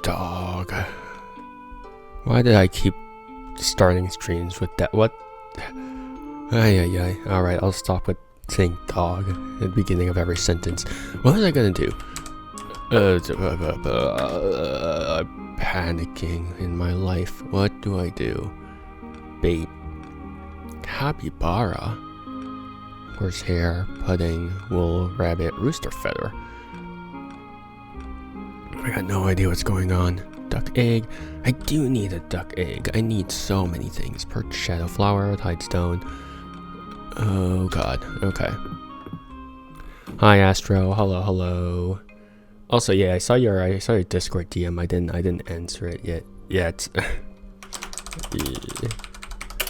Dog. Why did I keep starting streams with that? What? Ay. Alright, I'll stop with saying dog at the beginning of every sentence. What was I gonna do? Panicking in my life. What do I do? Bait. Capybara. Horsehair, pudding, wool, rabbit, rooster feather. I got no idea what's going on. Duck egg. I do need a duck egg. I need so many things. Perch, shadow flower, tide stone. Oh god. Okay. Hi Astro. Hello. Also, yeah, I saw your Discord DM. I didn't answer it yet.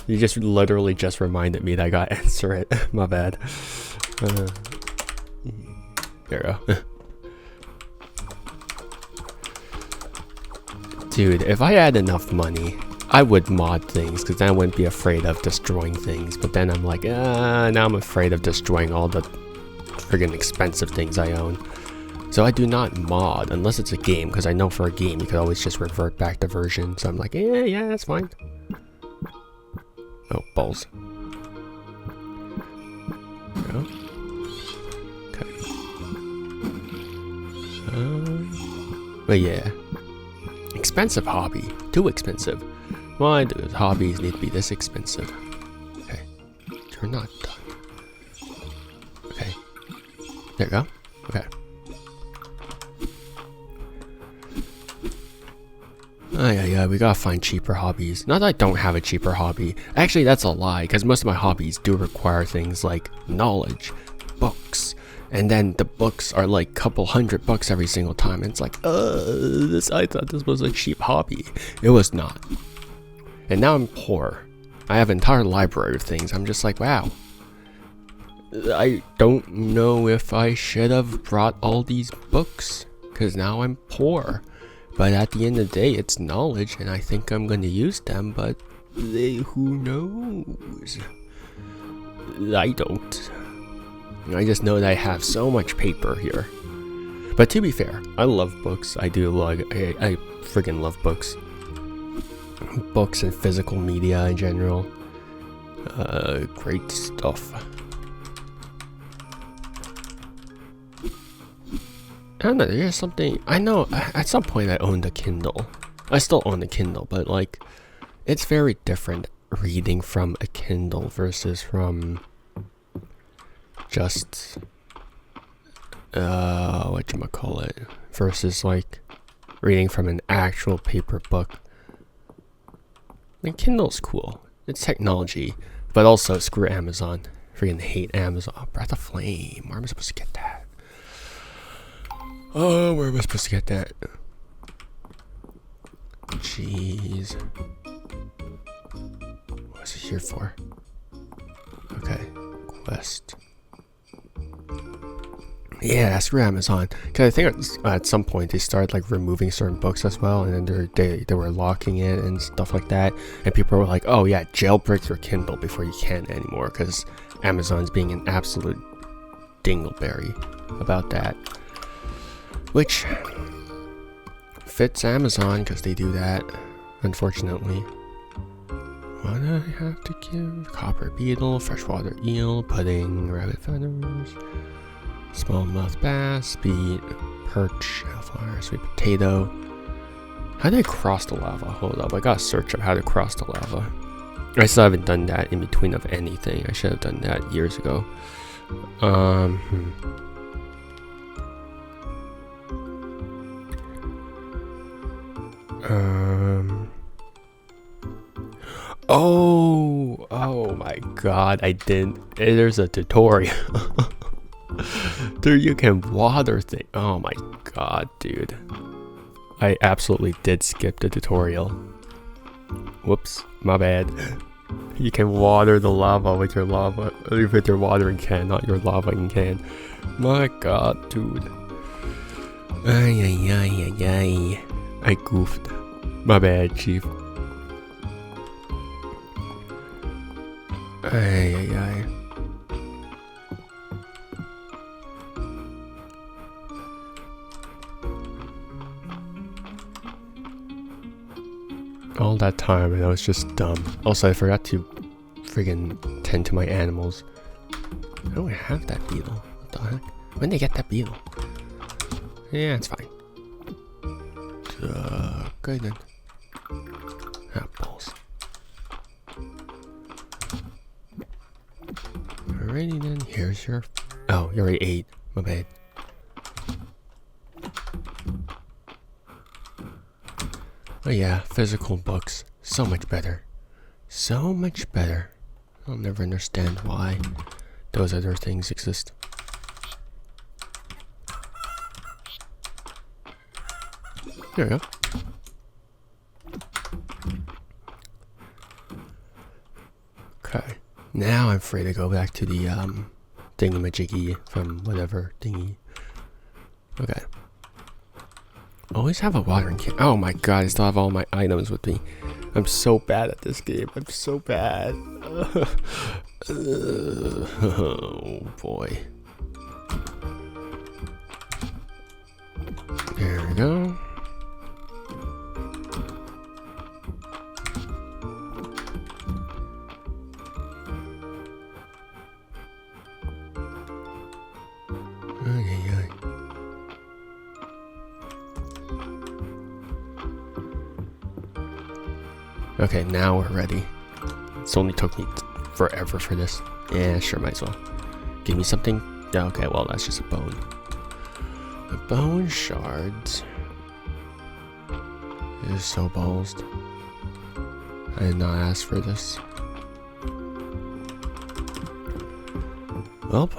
You just literally just reminded me that I gotta answer it. My bad. There we go. Dude, if I had enough money, I would mod things, because then I wouldn't be afraid of destroying things. But then I'm like, now I'm afraid of destroying all the friggin' expensive things I own. So I do not mod, unless it's a game, because I know for a game you could always just revert back to version. So I'm like, yeah, that's fine. Oh, balls. There we go. Okay. But yeah. Expensive hobby. Too expensive. Why do hobbies need to be this expensive? Okay. You're not done. Okay. There you go. Okay. Yeah, we gotta find cheaper hobbies. Not that I don't have a cheaper hobby. Actually, that's a lie, because most of my hobbies do require things like knowledge, books, and then the books are like a couple $100 every single time. And it's like, I thought this was a cheap hobby. It was not. And now I'm poor. I have an entire library of things. I'm just like, wow. I don't know if I should have brought all these books, because now I'm poor. But at the end of the day, it's knowledge, and I think I'm going to use them, but who knows? I don't. I just know that I have so much paper here. But to be fair, I love books. I friggin' love books. Books and physical media in general. Great stuff. I don't know, there's something, I know at some point I owned a Kindle. I still own a Kindle, but like, it's very different reading from a Kindle versus from just, whatchamacallit, versus like reading from an actual paper book. Like, Kindle's cool. It's technology, but also screw Amazon. Freaking hate Amazon. Breath of Flame, where am I supposed to get that? Oh, where am I supposed to get that? Jeez. What's it here for? Okay. Quest. Yeah, screw Amazon. Because I think at some point they started like removing certain books as well, and then they were locking it and stuff like that. And people were like, oh yeah, jailbreak your Kindle before you can anymore, because Amazon's being an absolute dingleberry about that. Which fits Amazon, because they do that, unfortunately. What do I have to give? Copper beetle, freshwater eel, pudding, rabbit feathers, smallmouth bass, beet, perch, hellfire, sweet potato. How do I cross the lava? Hold up, I gotta search up how to cross the lava. I still haven't done that in between of anything. I should have done that years ago. Oh my god, I didn't. There's a tutorial. Dude, you can water thing. Oh my god, dude. I absolutely did skip the tutorial. Whoops, my bad. You can water the lava with your watering can, not your lava can. My god, dude. Ay. I goofed. My bad, chief. Ay. All that time and I was just dumb. Also, I forgot to friggin' tend to my animals. I don't have that beetle. What the heck? When did they get that beetle? Yeah, it's fine. Okay then. Ah, balls. Alrighty then, here's your... Oh, you already ate. My bad. Oh yeah, physical books. So much better. So much better. I'll never understand why those other things exist. There we go. Okay. Now I'm free to go back to the thingamajiggy from whatever thingy. Okay. Always have a watering can. Oh my god, I still have all my items with me. I'm so bad at this game. I'm so bad. Oh boy. There we go. Okay, now we're ready. It's only took me forever for this. Yeah, sure, might as well. Give me something. Okay, well, that's just a bone. A bone shards. It is so ballsed. I did not ask for this. Well,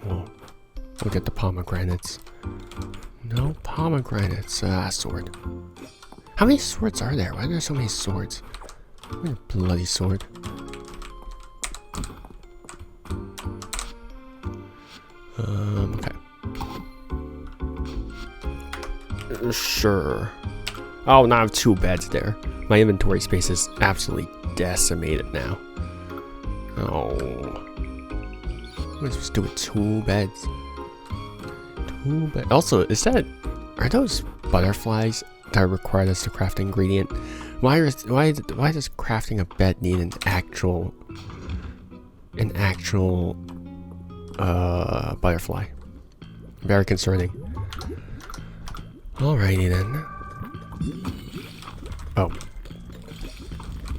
we'll get the pomegranates. No pomegranates. Ah, sword. How many swords are there? Why are there so many swords? What a bloody sword. Okay. Sure. Oh, now I have 2 beds there. My inventory space is absolutely decimated now. Oh. What am I supposed to do with 2 beds? 2 beds. Also, are those butterflies that are required as the craft ingredient? Why does crafting a bed need an actual butterfly? Very concerning. Alrighty then. Oh.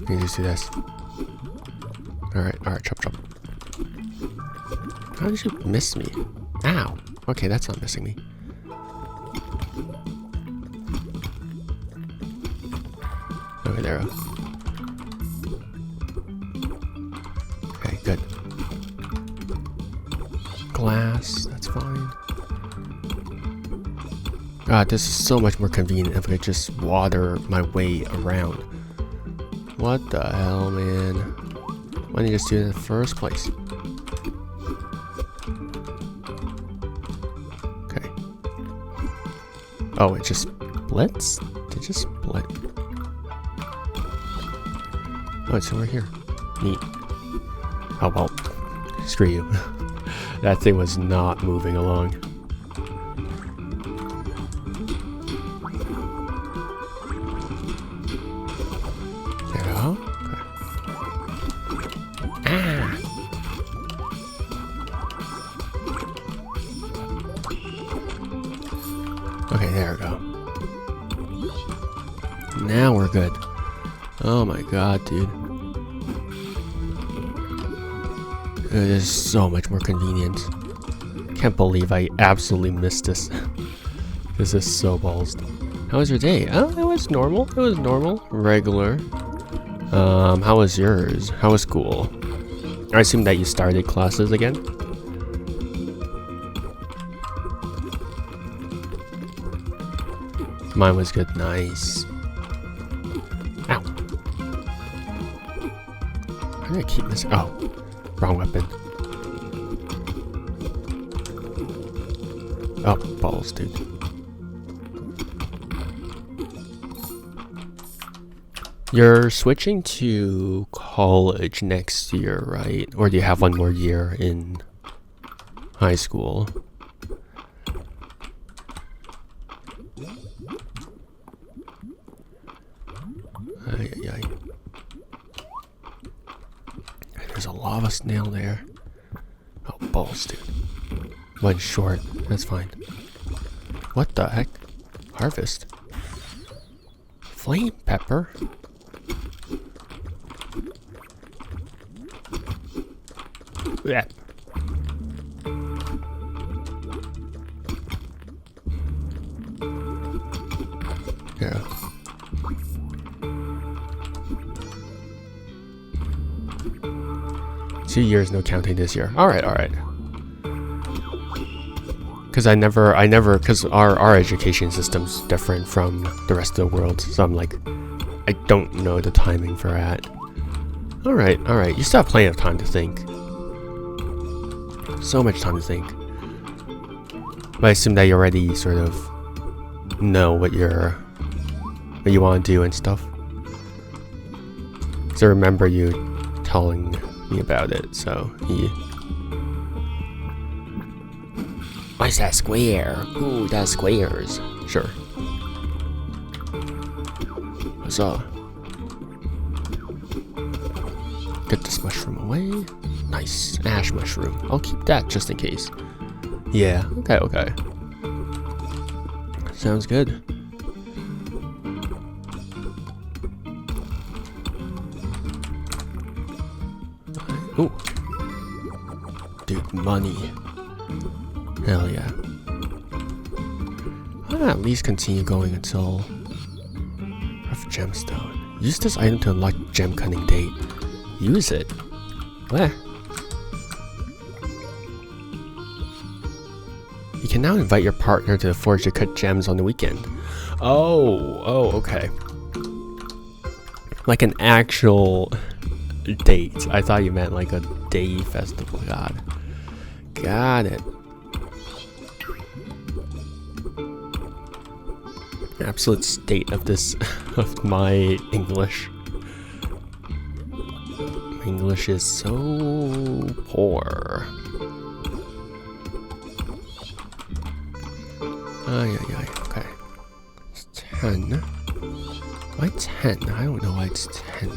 Let me just do this. Alright, chop. How did you miss me? Ow. Okay, that's not missing me. Okay, there we go. Okay, good. Glass, that's fine. God, this is so much more convenient if I could just water my way around. What the hell, man? Why didn't you just do it in the first place? Okay. Oh, it just splits? It just split. Oh, it's over here. Neat. Oh, well. Screw you. That thing was not moving along. There we go. Okay. Ah! Okay, there we go. Now we're good. Oh my god, dude. It is so much more convenient. Can't believe I absolutely missed this. This is so ballsed. How was your day? Oh, it was normal. It was normal. Regular. How was yours? How was school? I assume that you started classes again? Mine was good. Nice. Ow. How do I keep missing? Oh, wrong weapon. Oh, balls, dude. You're switching to college next year, right? Or do you have one more year in high school? lava snail there. Oh, balls, dude. One short. That's fine. What the heck? Harvest. Flame pepper? Yeah. Yeah. 2 years, no counting this year. Alright, alright. Because because our education system's different from the rest of the world. So I'm like, I don't know the timing for that. Alright, alright. You still have plenty of time to think. So much time to think. But I assume that you already sort of know what you want to do and stuff. So I remember you telling me about it, so yeah. What's that square? Ooh, that's squares. Sure. What's up? Get this mushroom away. Nice. Ash mushroom. I'll keep that just in case. Yeah, okay, okay. Sounds good. Ooh. Dude, money. Hell yeah. I'll at least continue going until rough gemstone. Use this item to unlock gem cutting date. Use it. What? You can now invite your partner to the forge to cut gems on the weekend. Oh, okay. Like an actual date. I thought you meant like a day festival. Got it. Absolute state of this, of my English. My English is so poor. Okay. It's 10. Why 10? I don't know why it's 10.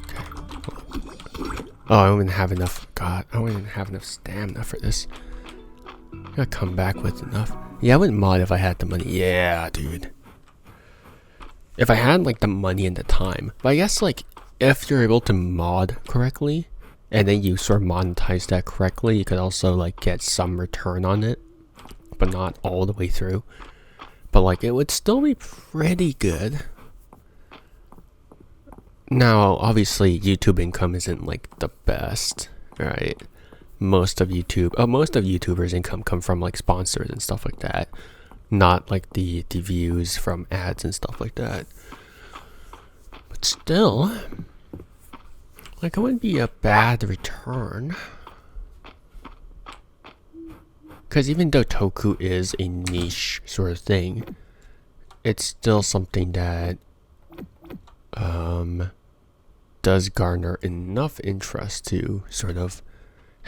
Okay. Oh, I don't even have enough. God, I don't even have enough stamina for this. I gotta come back with enough. Yeah, I wouldn't mod if I had the money. Yeah, dude. If I had like the money and the time. But I guess like if you're able to mod correctly and then you sort of monetize that correctly, you could also like get some return on it, but not all the way through. But like it would still be pretty good. Now, obviously YouTube income isn't like the best, right? Most of YouTubers' income come from like sponsors and stuff like that, not like the views from ads and stuff like that. But still, like it wouldn't be a bad return. Because even though Toku is a niche sort of thing, it's still something that does garner enough interest to sort of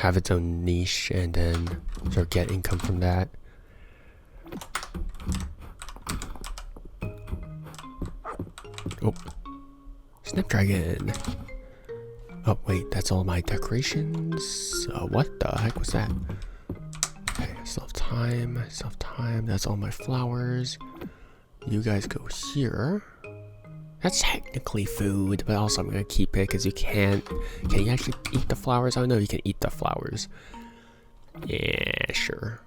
have its own niche and then sort of get income from that. Oh, Snapdragon. Oh wait, that's all my decorations. What the heck was that? Okay, still have time. That's all my flowers. You guys go here. That's technically food, but also I'm gonna keep it because you can't. Can you actually eat the flowers? I don't know if you can eat the flowers. Yeah, sure.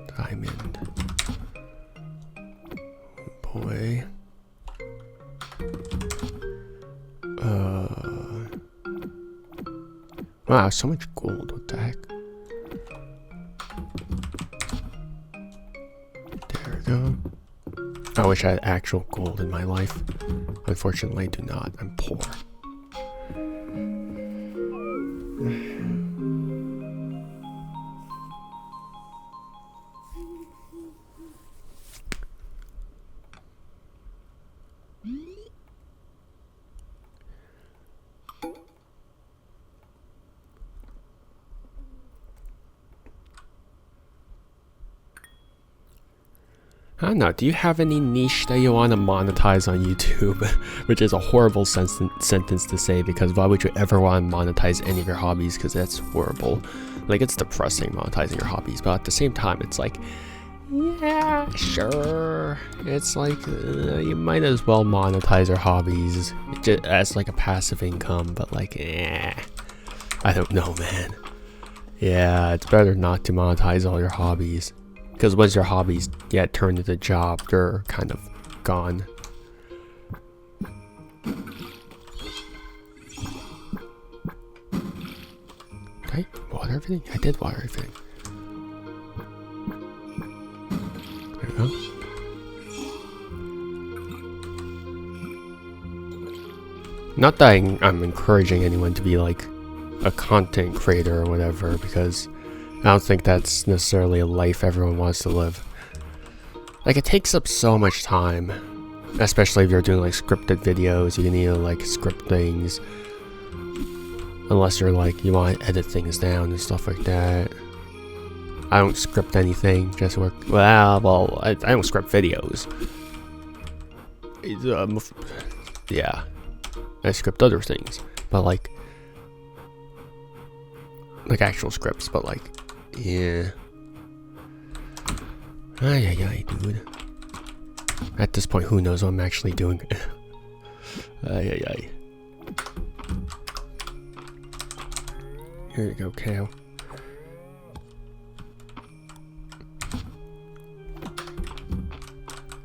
Diamond. Boy. Wow, so much gold. What the heck? There we go. I wish I had actual gold in my life. Unfortunately, I do not. I'm poor. I don't know, do you have any niche that you want to monetize on YouTube? Which is a horrible sentence to say, because why would you ever want to monetize any of your hobbies? Because that's horrible. Like, it's depressing monetizing your hobbies, but at the same time, it's like, yeah, sure. It's like, you might as well monetize your hobbies just as like a passive income, but like, I don't know, man. Yeah, it's better not to monetize all your hobbies. Because once your hobbies get turned into a job, they're kind of gone. Did I water everything? I did water everything. There we go. Not that I'm encouraging anyone to be like a content creator or whatever, because I don't think that's necessarily a life everyone wants to live. Like, it takes up so much time, especially if you're doing like scripted videos. You need to like script things, unless you're like, you want to edit things down and stuff like that. I don't script anything, just work. Well, I don't script videos. Yeah, I script other things, but like actual scripts, but like, yeah. Ay, dude. At this point, who knows what I'm actually doing? Ay. Here you go, Kale.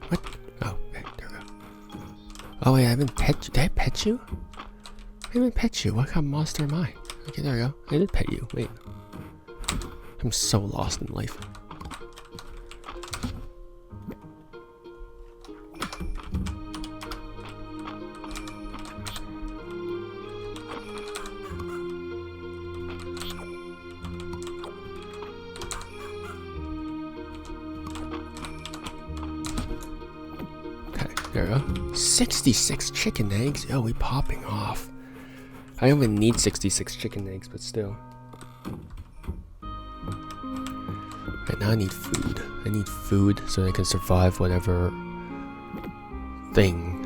What? Oh, okay, there we go. Oh wait, I haven't pet you. Did I pet you? I haven't pet you. What kind of monster am I? Okay, there we go. I did pet you. Wait. I'm so lost in life. Okay, there we go. 66 chicken eggs? Yo, we popping off. I don't even need 66 chicken eggs, but still. Right now I need food. I need food so I can survive whatever thing.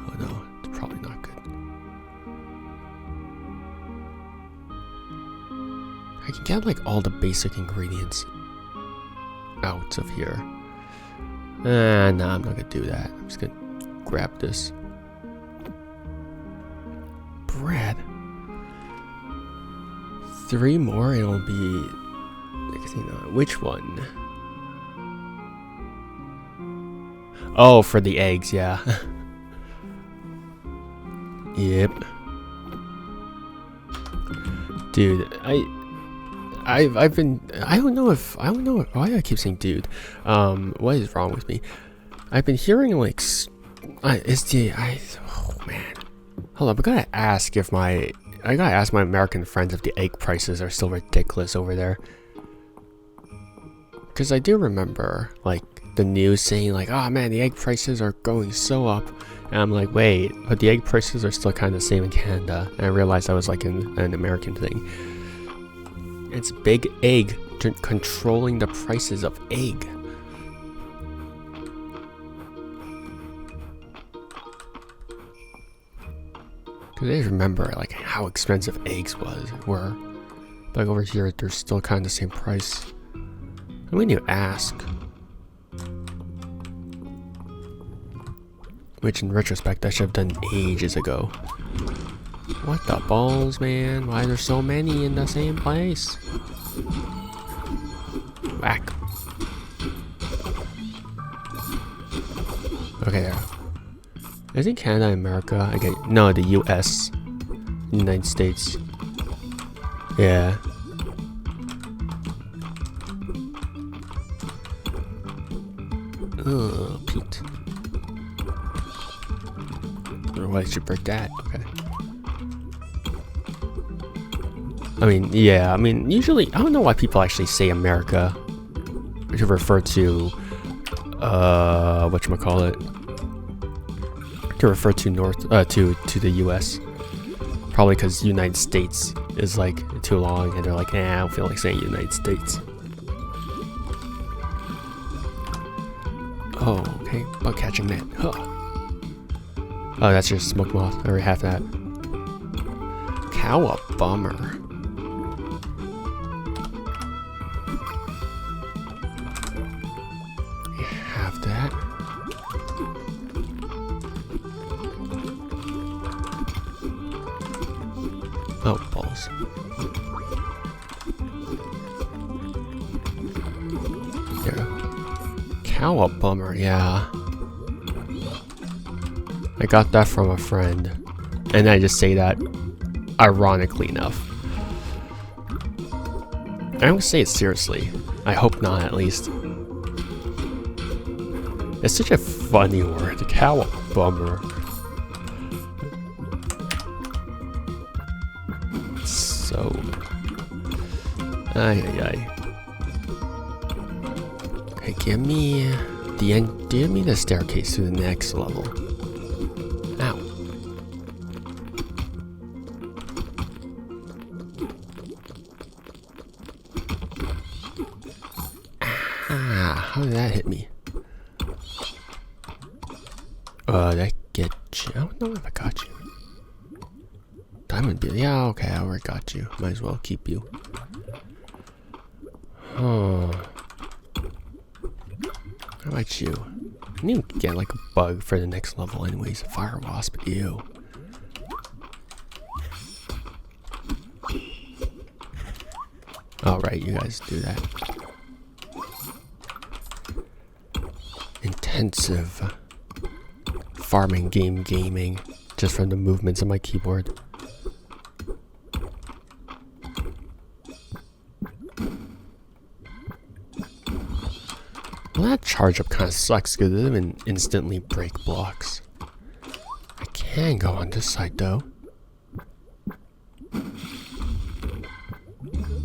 Oh no, it's probably not good. I can get like all the basic ingredients out of here. Nah, I'm not gonna do that. I'm just gonna grab this. Bread. 3 more and it'll be 69. Which one? Oh, for the eggs, yeah. Yep. Dude, I've been, I don't know why do I keep saying dude. What is wrong with me? I've been hearing like oh man. Hold up, I gotta ask my American friends if the egg prices are still ridiculous over there. Because I do remember, like, the news saying, like, oh man, the egg prices are going so up. And I'm like, wait, but the egg prices are still kind of the same in Canada. And I realized that was like an American thing. It's Big Egg controlling the prices of egg. Because I just remember like how expensive eggs were. Like over here, they're still kind of the same price. And when you ask, which in retrospect I should have done ages ago. What the balls, man? Why are there so many in the same place? Whack. Okay, there. Isn't Canada America? Okay, no, the US. United States. Yeah. Oh, Pete. Why did you break that? Okay. I mean, yeah, I mean, usually, I don't know why people actually say America to refer to, whatchamacallit, to refer to to the US. Probably because United States is like too long and they're like, I don't feel like saying United States. Oh, okay. Bug catching net. Huh. Oh, that's just smoke moth. I already have that. Cow a bummer. Have that. Oh, balls. There. Cow a bummer, yeah. I got that from a friend. And I just say that ironically enough. I don't say it seriously. I hope not, at least. It's such a funny word. Cow a bummer. So. Ay ay ay. Okay, give me the end. Give me the staircase to the next level. Ow. Ah, how did that hit me? That get you. I don't know if I got you. Diamond beam. Yeah, okay, I already got you. Might as well keep you. Oh. How about you? I need to get like a bug for the next level anyways. Fire wasp, ew. Alright, you guys do that. Intensive farming gaming just from the movements of my keyboard. Well, that charge up kind of sucks because it doesn't instantly break blocks. I can go on this side though.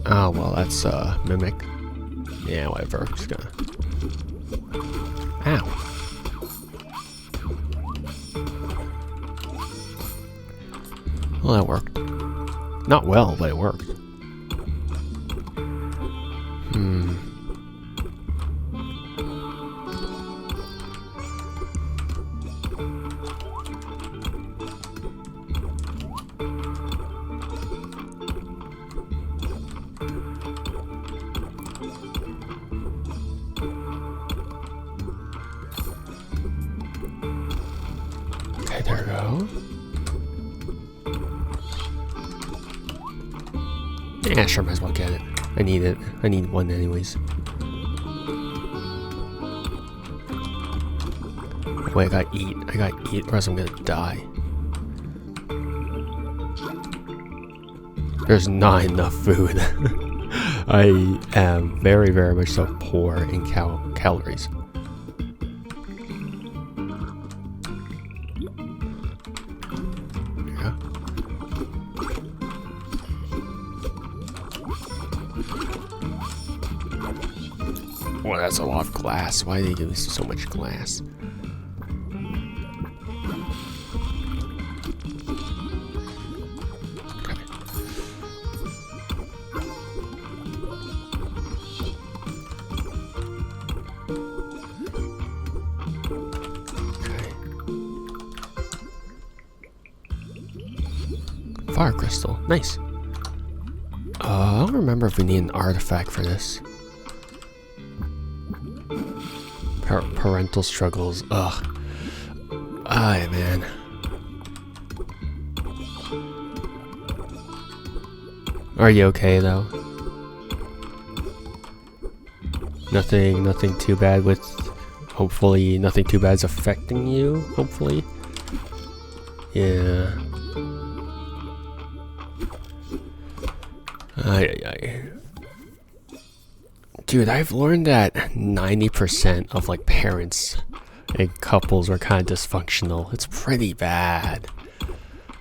Oh well, that's mimic. Yeah, whatever. Just gonna. Ow. Well, that worked. Not well, but it worked. Okay, there we go. Yeah, sure, might as well get it. I need it. I need one anyways. Wait, I gotta eat. I gotta eat or else I'm gonna die. There's not enough food. I am very, very much so poor in calories. Yeah. Well, that's a lot of glass. Why do they give us so much glass? Fire crystal, nice. I don't remember if we need an artifact for this. Parental struggles, ugh. Aye, man. Are you okay though? Nothing too bad with. Hopefully, nothing too bad is affecting you. Hopefully, yeah. Ay. Dude, I've learned that 90% of like parents and couples are kind of dysfunctional. It's pretty bad.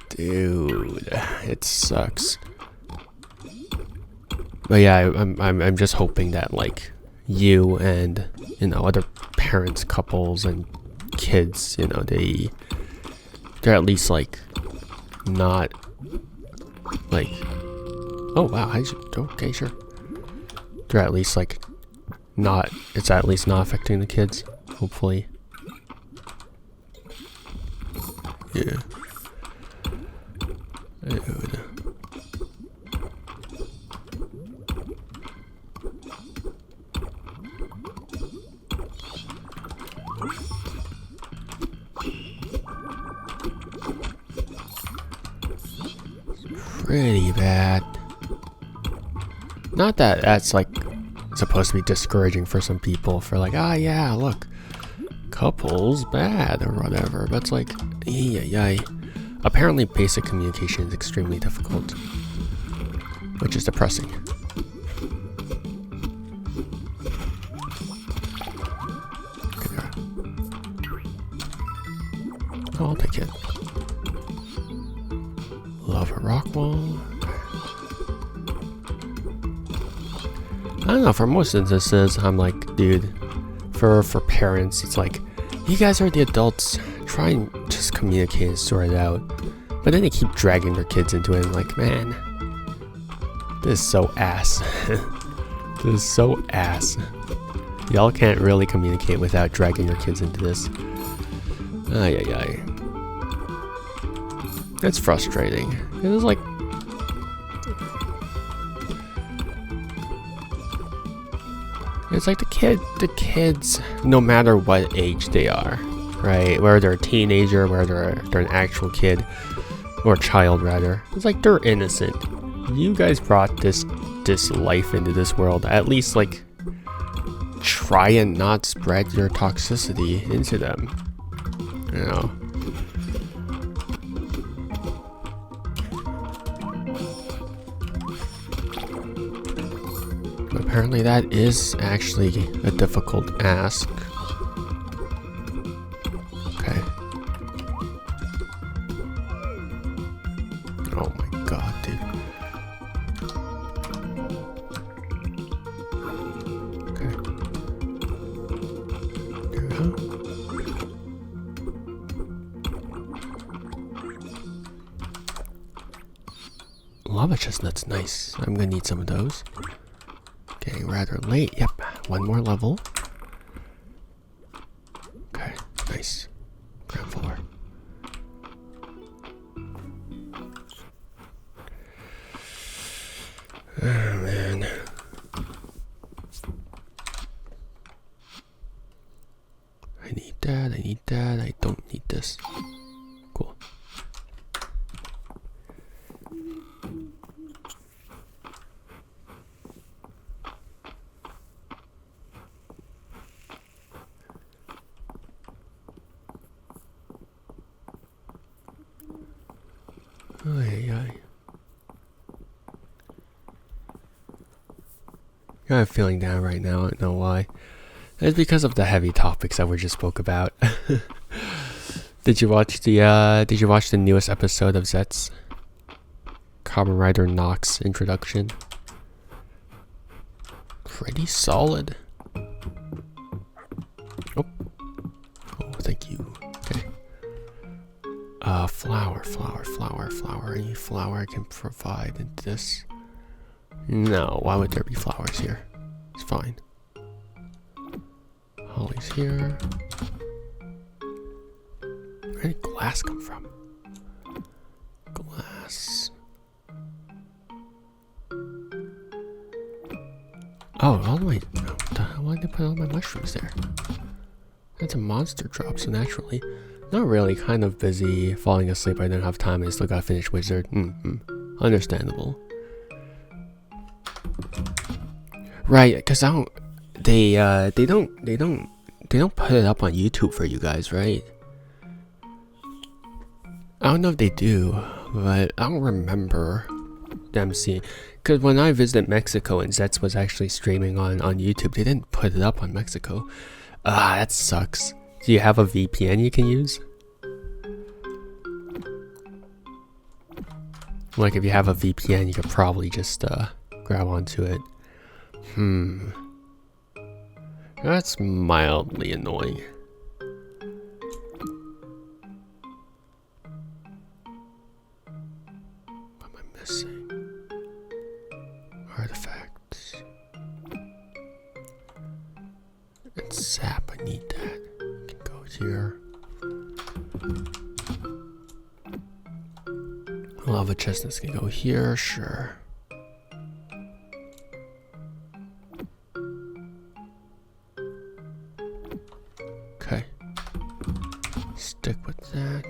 Dude, it sucks. But yeah, I'm just hoping that like you and, you know, other parents, couples and kids, you know, they're at least like not like, oh wow, okay, sure. They're at least like not, it's at least not affecting the kids. hopefully. Yeah. Dude. Pretty bad. Not that that's like supposed to be discouraging for some people for like, ah, yeah, look, couples bad or whatever, but it's like, yay. Apparently basic communication is extremely difficult, which is depressing. Okay. Oh, I'll take it. Love a rock wall. I don't know, for most instances, I'm like, dude, for parents, it's like, you guys are the adults, try and just communicate and sort it out. But then they keep dragging their kids into it, and like, man, this is so ass. This is so ass. Y'all can't really communicate without dragging your kids into this. Ay. It's frustrating. It was like, it's like the kids, no matter what age they are, right? Whether they're a teenager, whether they're an actual kid, or child rather. It's like they're innocent. You guys brought this life into this world. At least like try and not spread your toxicity into them. You know. Apparently that is actually a difficult ask. Okay. Oh my god, dude. Okay. There we go. Lava chestnuts, nice. I'm gonna need some of those. Getting rather late. Yep, one more level. Okay, nice. Ground floor. Oh man. I need that, I don't need this. Cool. Ay. I'm feeling down right now, I don't know why. It's because of the heavy topics that we just spoke about. Did you watch the newest episode of Zets? Kamen Rider Nox introduction? Pretty solid. Oh, thank you. Okay. Flower. Any flower I can provide in this? No, why would there be flowers here? It's fine. Holly's here. Where did glass come from? Glass. Oh, all my... Why did I put all my mushrooms there? That's a monster drop, so naturally. Not really, kind of busy, falling asleep, I didn't have time, I still gotta finish Wizard. Understandable. Right, because they don't put it up on YouTube for you guys, right? I don't know if they do, but I don't remember them seeing. Because when I visited Mexico and Zets was actually streaming on YouTube, they didn't put it up on Mexico. That sucks. Do you have a VPN you can use? Like if you have a VPN, you could probably just grab onto it. That's mildly annoying. What am I missing? Artifacts. And sap, I need that. here. Lava chestnuts can go here, sure. Okay. Stick with that.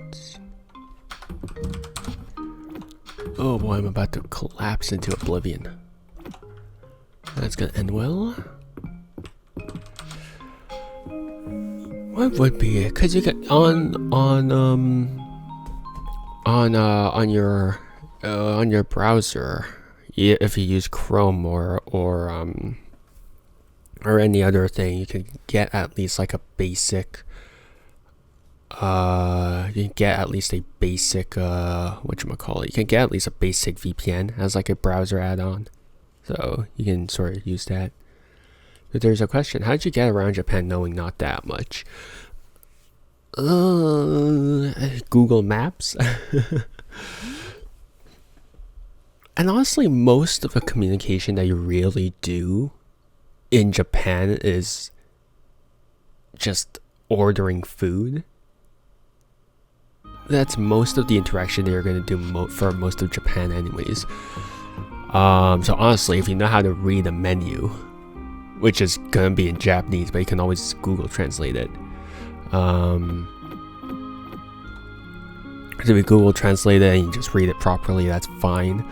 Oh boy, I'm about to collapse into oblivion. That's gonna end well. What would be it? Cause you get on your browser, if you use Chrome or any other thing, you can get at least like a basic. You can get at least a basic whatchamacallit. You can get at least a basic VPN as like a browser add-on, so you can sort of use that. But there's a question: how did you get around Japan knowing not that much? Google Maps. And honestly, most of the communication that you really do in Japan is just ordering food. That's most of the interaction that you're going to do for most of Japan anyways. So honestly, if you know how to read a menu, which is going to be in Japanese, but you can always Google translate it. So if you Google translate it and you just read it properly, that's fine.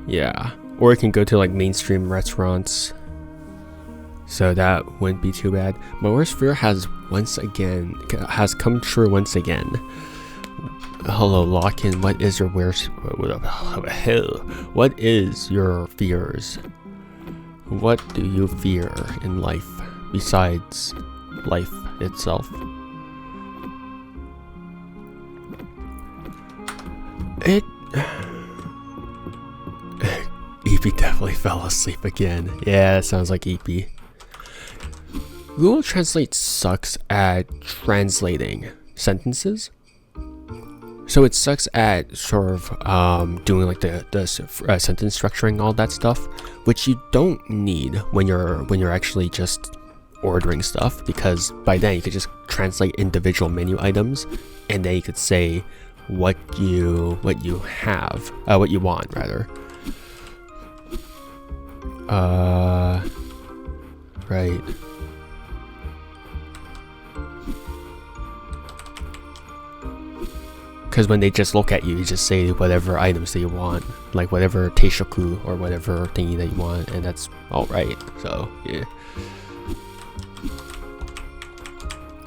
Yeah. Or you can go to like mainstream restaurants, so that wouldn't be too bad. My worst fear has come true once again. Hello, Lock-in. What is your what is your fears? What do you fear in life besides life itself? EP definitely fell asleep again. Yeah, that sounds like EP. Google Translate sucks at translating sentences. So it sucks at sort of doing like the sentence structuring, all that stuff, which you don't need when you're actually just ordering stuff, because by then you could just translate individual menu items, and then you could say what you want rather. Right. Because when they just look at you, you just say whatever items that you want, like whatever teishoku or whatever thingy that you want, and that's all right. So yeah,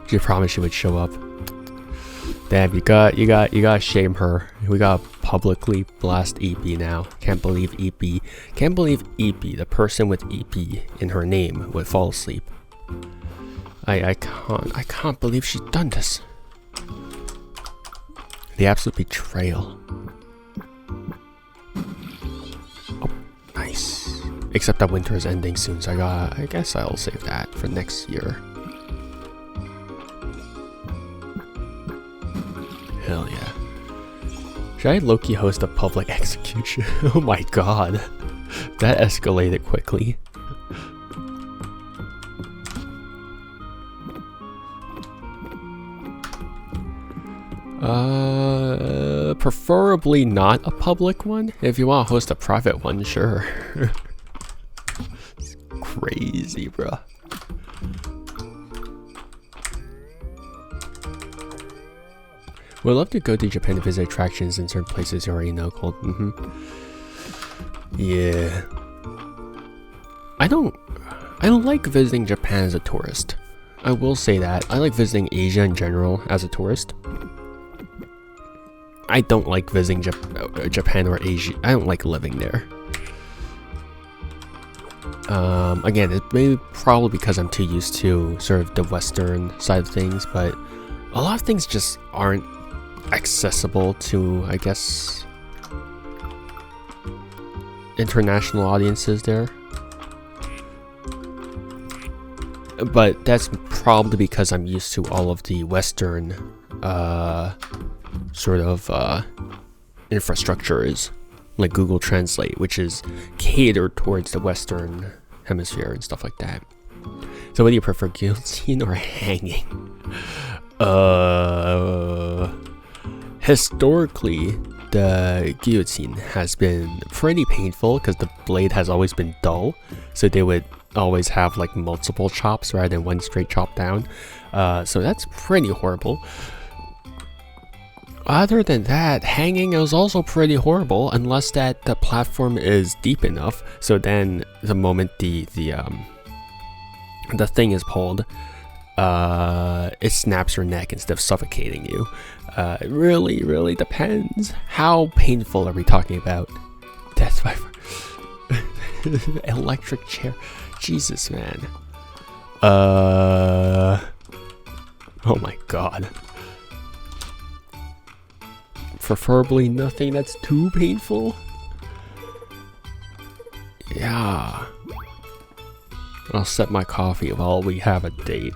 she promised she would show up. Damn, you got shame her. We got publicly blast EP now. Can't believe EP. Can't believe EP. The person with EP in her name would fall asleep. I can't believe she's done this. The absolute betrayal. Oh, nice. Except that winter is ending soon, so I guess I'll save that for next year. Hell yeah. Should I low-key host a public execution? Oh my god. That escalated quickly. Preferably not a public one. If you want to host a private one, sure. It's crazy, bruh. Would love to go to Japan to visit attractions in certain places you already know. Called. Yeah. I don't like visiting Japan as a tourist. I will say that. I like visiting Asia in general as a tourist. I don't like visiting Japan or Asia. I don't like living there. Again, it may probably because I'm too used to sort of the Western side of things, but a lot of things just aren't accessible to, I guess, international audiences there. But that's probably because I'm used to all of the Western sort of infrastructures, like Google Translate, which is catered towards the Western hemisphere and stuff like that. So what do you prefer, guillotine or hanging? Historically, the guillotine has been pretty painful because the blade has always been dull. So they would always have like multiple chops rather than one straight chop down. So that's pretty horrible. Other than that, hanging is also pretty horrible unless that the platform is deep enough. So then the moment the thing is pulled, it snaps your neck instead of suffocating you. It really depends. How painful are we talking about? Death by electric chair. Jesus, man. Oh my god. Preferably nothing that's too painful. Yeah. I'll set my coffee while we have a date.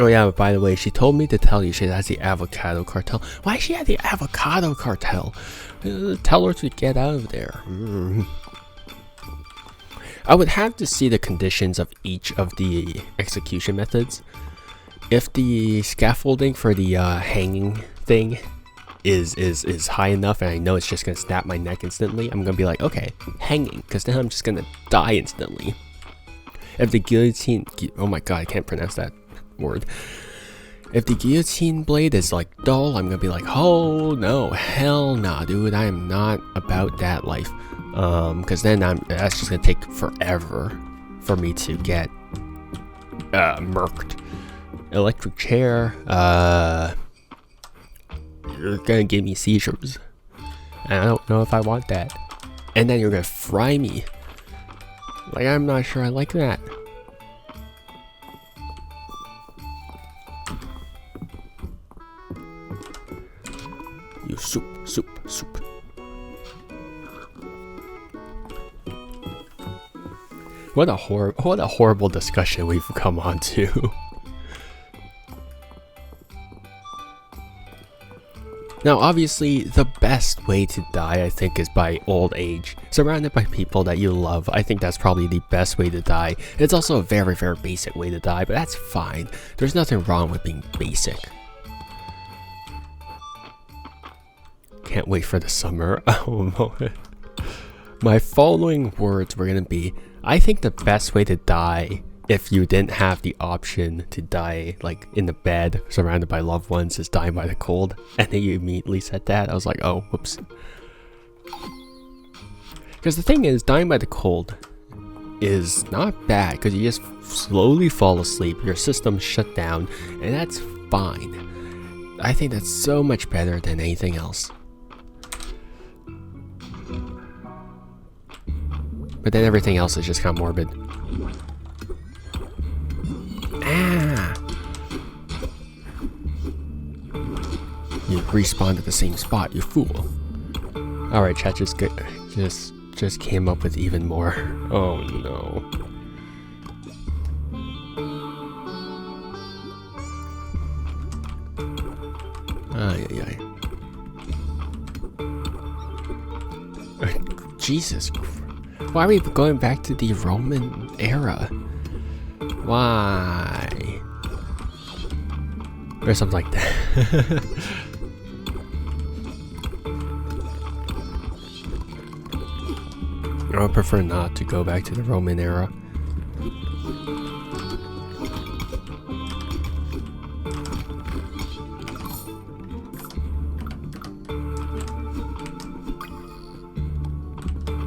Oh yeah, but by the way, she told me to tell you she has the avocado cartel. Why is she at the avocado cartel? Tell her to get out of there. I would have to see the conditions of each of the execution methods. If the scaffolding for the hanging thing is high enough and I know it's just gonna snap my neck instantly, I'm gonna be like, okay, hanging, because then I'm just gonna die instantly. If the guillotine, oh my god, I can't pronounce that word. If the guillotine blade is like dull, I'm gonna be like, oh no, hell nah, dude, I am not about that life. Because then that's just gonna take forever for me to get murked. Electric chair, you're gonna give me seizures. And I don't know if I want that. And then you're gonna fry me. Like, I'm not sure I like that. You soup. What a horrible discussion we've come on to. Now, obviously, the best way to die, I think, is by old age. Surrounded by people that you love. I think that's probably the best way to die. It's also a very, very basic way to die, but that's fine. There's nothing wrong with being basic. Can't wait for the summer. Oh, my following words were gonna be, I think the best way to die, if you didn't have the option to die like in the bed surrounded by loved ones, is dying by the cold. And then you immediately said that. I was like, oh, whoops. Because the thing is, dying by the cold is not bad because you just slowly fall asleep, your system's shut down, and that's fine. I think that's so much better than anything else. But then everything else is just kind of morbid. Ah! You respawned at the same spot, you fool. Alright, chat just came up with even more. Oh no. Ay. Jesus Christ. Why are we going back to the Roman era? Why? Or something like that. I would prefer not to go back to the Roman era.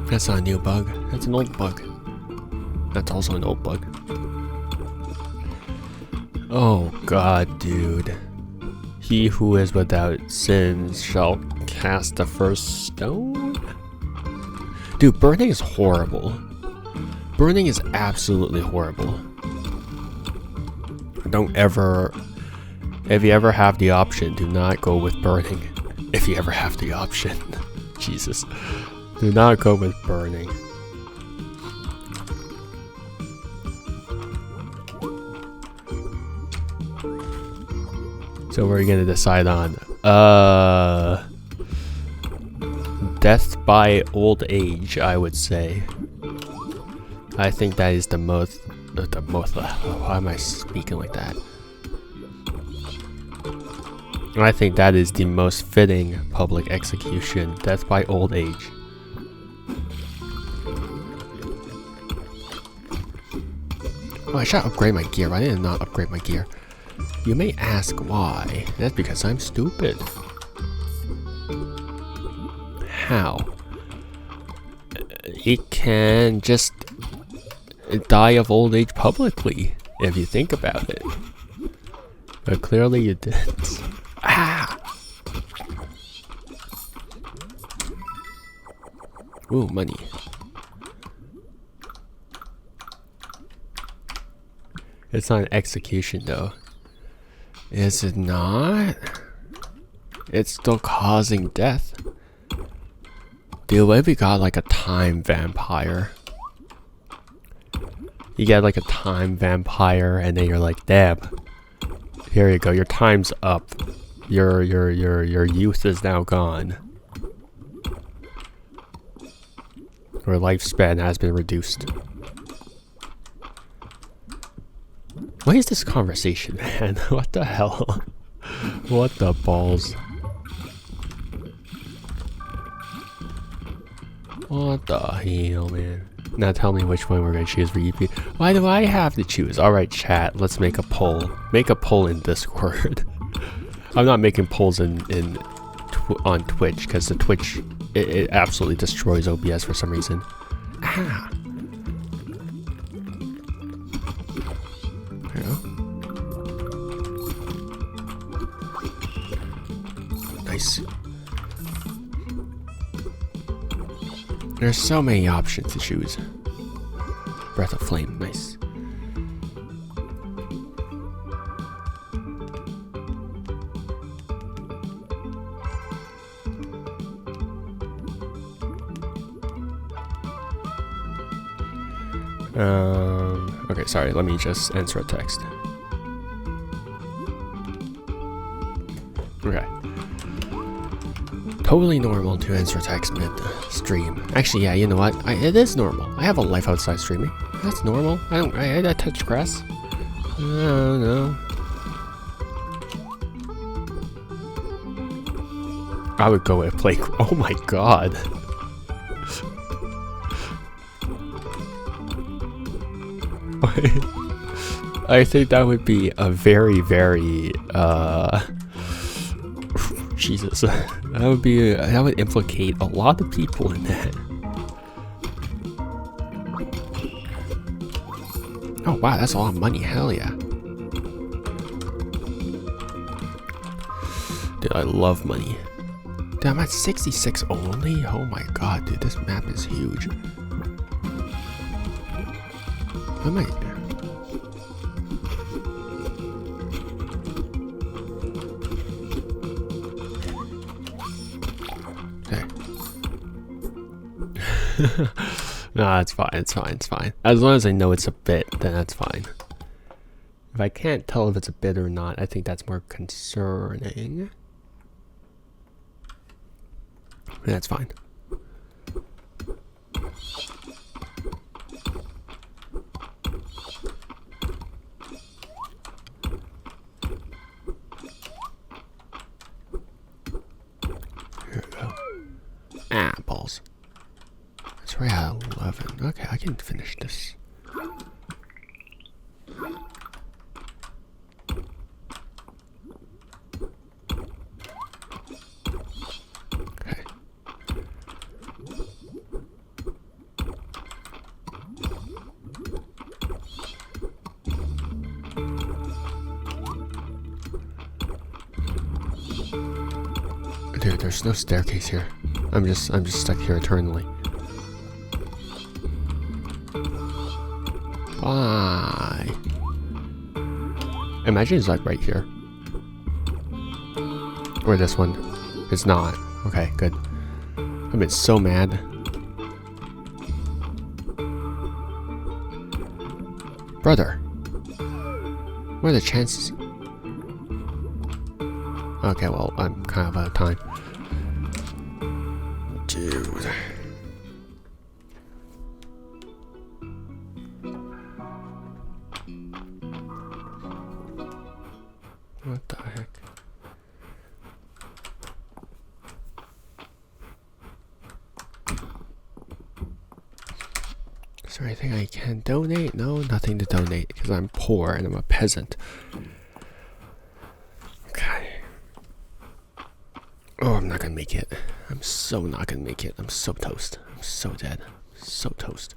That's not a new bug. That's an old bug. That's also an old bug. Oh god, dude. He who is without sins shall cast the first stone? Dude, burning is horrible. Burning is absolutely horrible. Don't ever... If you ever have the option, do not go with burning. If you ever have the option. Jesus. Do not go with burning. So what are you gonna decide on? Death by old age, I would say. I think that is the most, why am I speaking like that? I think that is the most fitting public execution, death by old age. Oh, I should upgrade my gear. Why did I not upgrade my gear? You may ask why. That's because I'm stupid. How? It can just die of old age publicly, if you think about it. But clearly you didn't. Ah! Ooh, money. It's not an execution though. Is it not? It's still causing death. Dude, what if we got like a time vampire? You get like a time vampire and then you're like, damn. Here you go, your time's up. Your youth is now gone. Your lifespan has been reduced. What is this conversation, man? What the hell? What the balls? What the hell, man? Now tell me which one we're gonna choose for EP. Why do I have to choose? Alright, chat, let's make a poll. Make a poll in Discord. I'm not making polls on Twitch, because the Twitch, it absolutely destroys OBS for some reason. Ah! There you go. Nice. There's so many options to choose. Breath of Flame, nice. Okay, sorry, let me just answer a text. Okay. Totally normal to answer text mid-stream. Actually, yeah, you know what? It is normal. I have a life outside streaming. That's normal. I touch grass. I don't know. I would go with play. Oh my god. I think that would be a very, very, Jesus. That would implicate a lot of people in that. Oh wow, that's a lot of money, hell yeah. Dude, I love money. Dude, I'm at 66 only? Oh my god, dude, this map is huge. What am I... Nah, it's fine, it's fine, it's fine. As long as I know it's a bit, then that's fine. If I can't tell if it's a bit or not, I think that's more concerning. That's fine. Here we go. Ah, balls. That's right at 11. Okay, I can finish this. Okay. Dude, there's no staircase here. I'm just stuck here eternally. Why? Imagine it's like right here. Or this one. It's not. Okay, good. I've been so mad. Brother. What are the chances? Okay, well, I'm kind of out of time. Dude. What the heck? Is there anything I can donate? No, nothing to donate because I'm poor and I'm a peasant. Okay. Oh, I'm not gonna make it. I'm so not gonna make it. I'm so toast. I'm so dead. So toast.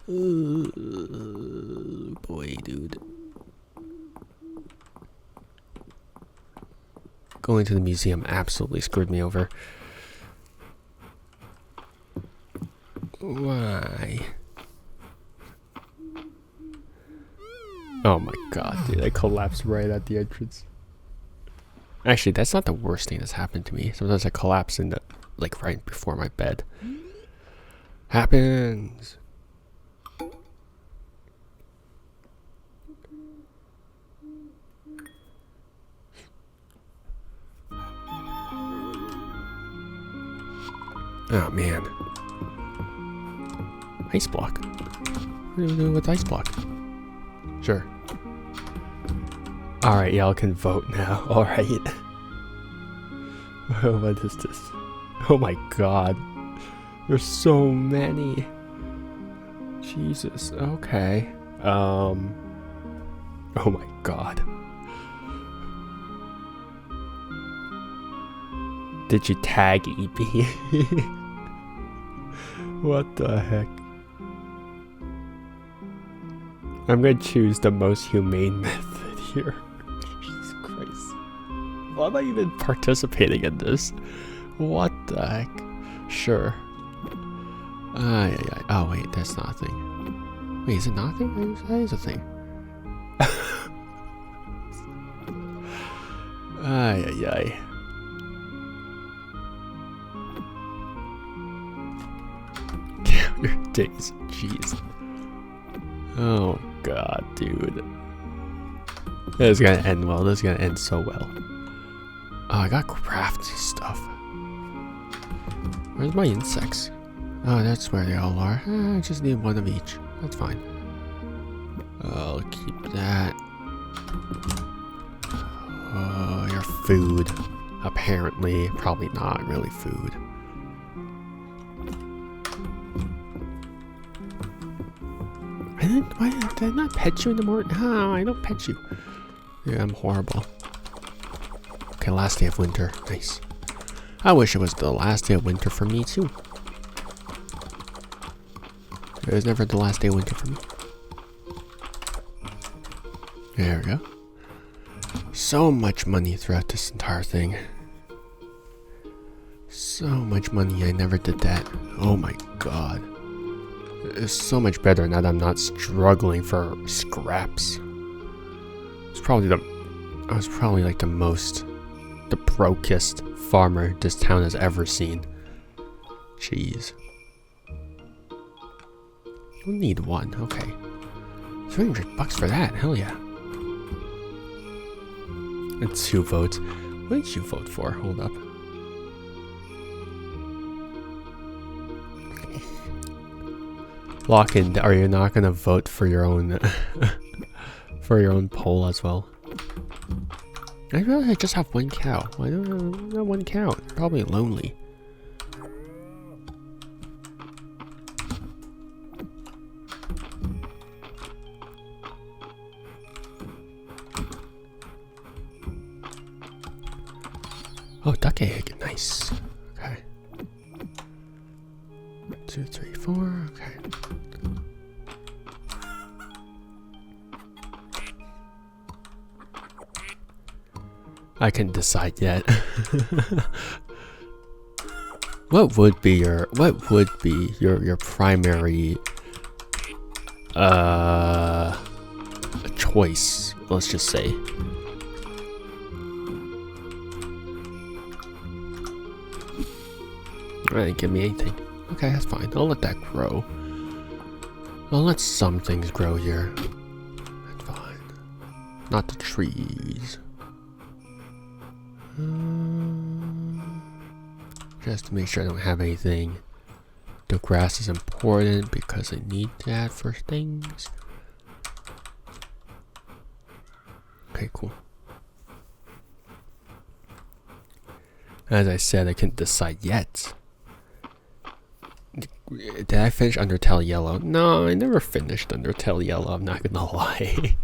Ooh, boy, dude. Going to the museum absolutely screwed me over. Why? Oh my god, dude, I collapsed right at the entrance. Actually, that's not the worst thing that's happened to me. Sometimes I collapse in the, like, right before my bed. Happens. Oh man. Ice block. What do we do with ice block? Sure. Alright, y'all can vote now. Alright. What is this? Oh my god. There's so many. Jesus. Okay. Oh my god. Did you tag EP? What the heck? I'm gonna choose the most humane method here. Jesus Christ. Why am I even participating in this? What the heck? Sure. Oh wait, that's not a thing. Wait, is it not a thing? That is a thing. Ay. Count your days. Jeez. Oh god, dude. This is gonna end well. This is gonna end so well. Oh, I got craft stuff. Where's my insects? Oh, that's where they all are. I just need one of each. That's fine. I'll keep that. Oh, your food. Apparently. Probably not really food. Why did I not pet you in the morning? No, I don't pet you. Yeah, I'm horrible. Okay, last day of winter. Nice. I wish it was the last day of winter for me too. It was never the last day of winter for me. There we go. So much money throughout this entire thing. So much money, I never did that. Oh my god. It's so much better now that I'm not struggling for scraps. I was probably like the brokest farmer this town has ever seen. Jeez. You'll need one, okay. $300 for that, hell yeah. And 2 votes. What did you vote for? Hold up. Lock-in, are you not gonna vote for your own for your own poll as well? I realize I just have 1 cow. Why don't I have 1 cow? They're probably lonely. Oh, duck egg, nice. Okay. 2, 3, 4, okay. I can decide yet. What would be your primary choice, let's just say? Alright, give me anything. Okay, that's fine. I'll let that grow. I'll let some things grow here. not the trees. Just to make sure I don't have anything. The grass is important because I need that for things. Okay, cool. As I said, I couldn't decide yet. Did I finish Undertale Yellow? No, I never finished Undertale Yellow, I'm not gonna lie.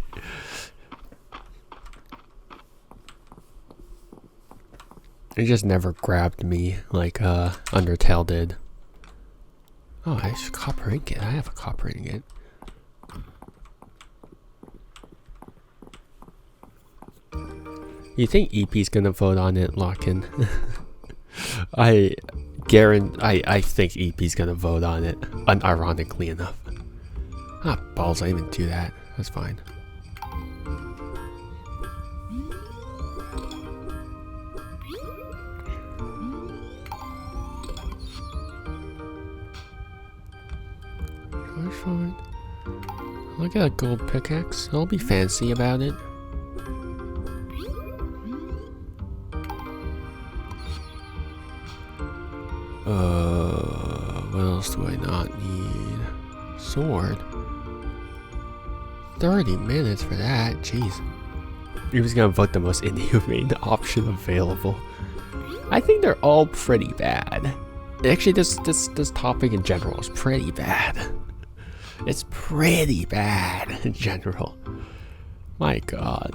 It just never grabbed me like Undertale did. Oh, I have copper ingot. I have a copper ingot. You think EP's gonna vote on it, Lock-in? I think EP's gonna vote on it, unironically enough. Ah, balls, I didn't even do that. That's fine. That's fine. I'll get a gold pickaxe. I'll be fancy about it. What else do I not need? Sword? 30 minutes for that, jeez. He was gonna vote the most inhumane option available. I think they're all pretty bad. Actually, this topic in general is pretty bad. It's pretty bad in general. My god.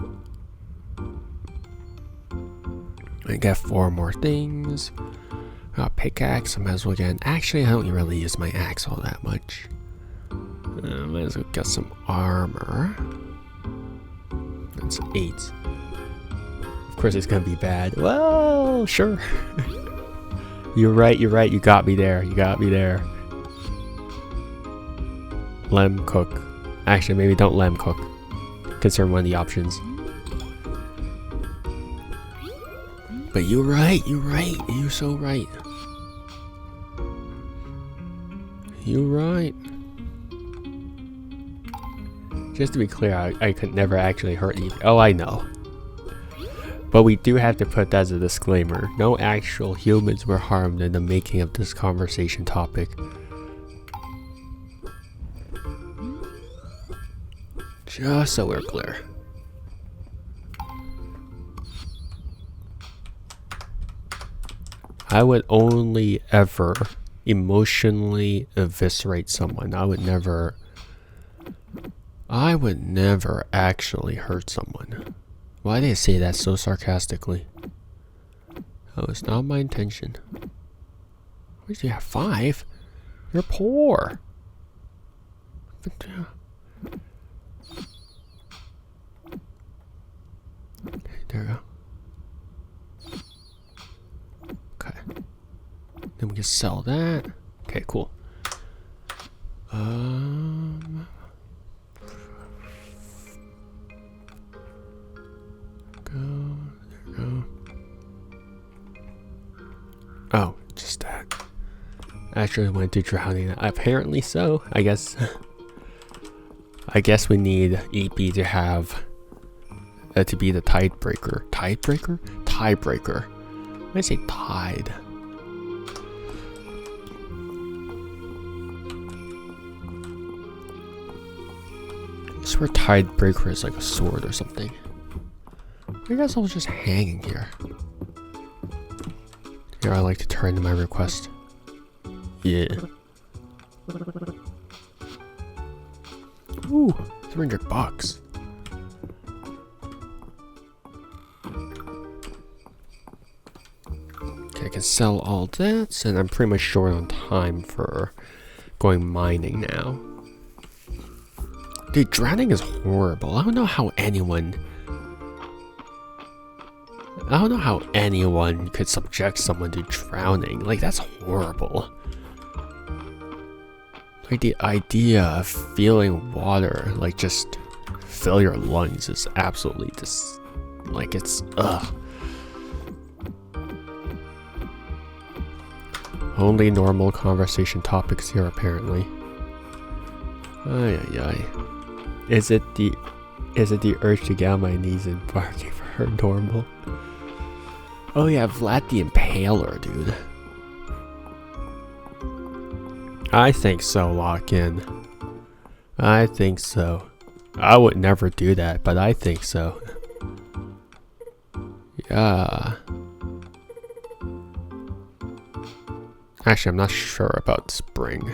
I got 4 more things. Pickaxe, I might as well get. Actually, I don't really use my axe all that much. Might as well get some armor. That's 8. Of course, it's gonna be bad. Well, sure. You're right. You got me there. Lem cook. Actually, maybe don't lem cook. Consider one of the options. But you're right. You're so right. You're right. Just to be clear, I could never actually hurt you. Oh, I know. But we do have to put that as a disclaimer. No actual humans were harmed in the making of this conversation topic. Just so we're clear. I would only ever emotionally eviscerate someone. I would never actually hurt someone. Why did I say that so sarcastically? That was not my intention. Where do you have 5? You're poor. Okay, there we go. Okay. Then we can sell that. Okay, cool. Go. There we go. Oh, just that. Actually went to drowning. Apparently so. I guess we need EP to have to be the tidebreaker. Tiebreaker. When I say tide. I swear tidebreaker is like a sword or something. I guess I was just hanging here. Here, I like to turn to my request. Yeah. Ooh, $300. Okay, I can sell all that, and I'm pretty much short on time for going mining now. Dude, drowning is horrible. I don't know how anyone could subject someone to drowning. Like, that's horrible. Like, the idea of feeling water, like, just fill your lungs is absolutely just, like, it's, ugh. Only normal conversation topics here, apparently. Ay. Is Is it the urge to get on my knees and barking for her normal? Oh yeah, Vlad the Impaler, dude. I think so, lock in. I think so. I would never do that, but I think so. Yeah. Actually, I'm not sure about spring.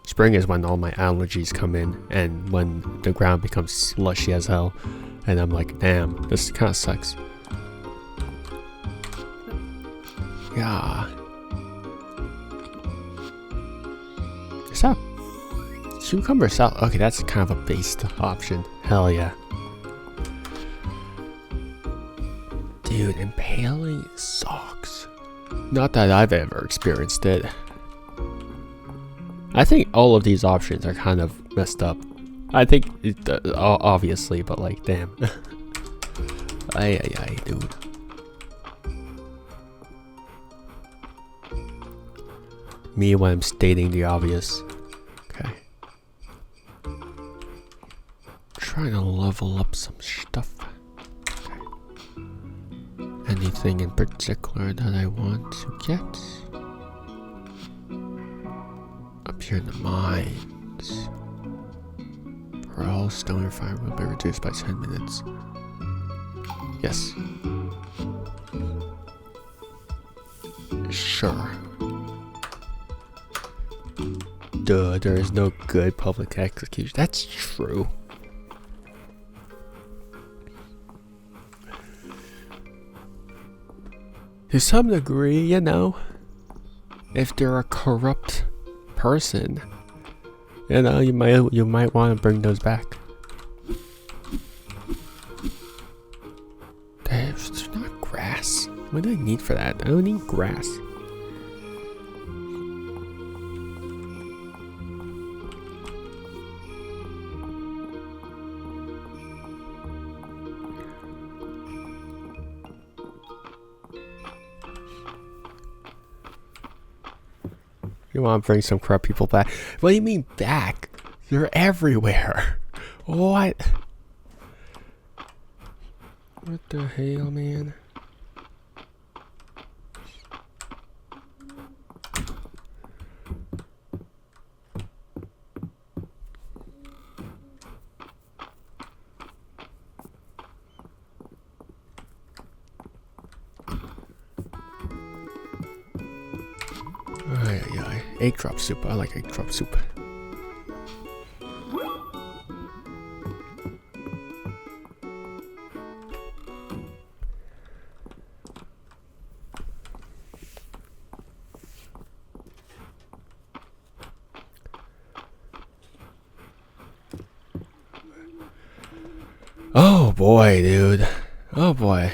Spring is when all my allergies come in and when the ground becomes slushy as hell. And I'm like, damn, this kind of sucks. Yeah. Is that cucumber salad? Okay, that's kind of a based option. Hell yeah. Dude, impaling sucks. Not that I've ever experienced it. I think all of these options are kind of messed up. I think, obviously, but like, damn. Ay, dude. Me when I'm stating the obvious. Okay. Trying to level up some stuff. Okay. Anything in particular that I want to get? Up here in the mines. All stone refinery will be reduced by 10 minutes. Yes. Sure. Duh, there is no good public execution. That's true. To some degree, you know, if they're a corrupt person, you know, you might want to bring those back. There's not grass. What do I need for that? I don't need grass. You want to bring some corrupt people back? What do you mean back? They're everywhere. What? What the hell, man? Egg drop soup. I like egg drop soup. Oh boy, dude. Oh boy.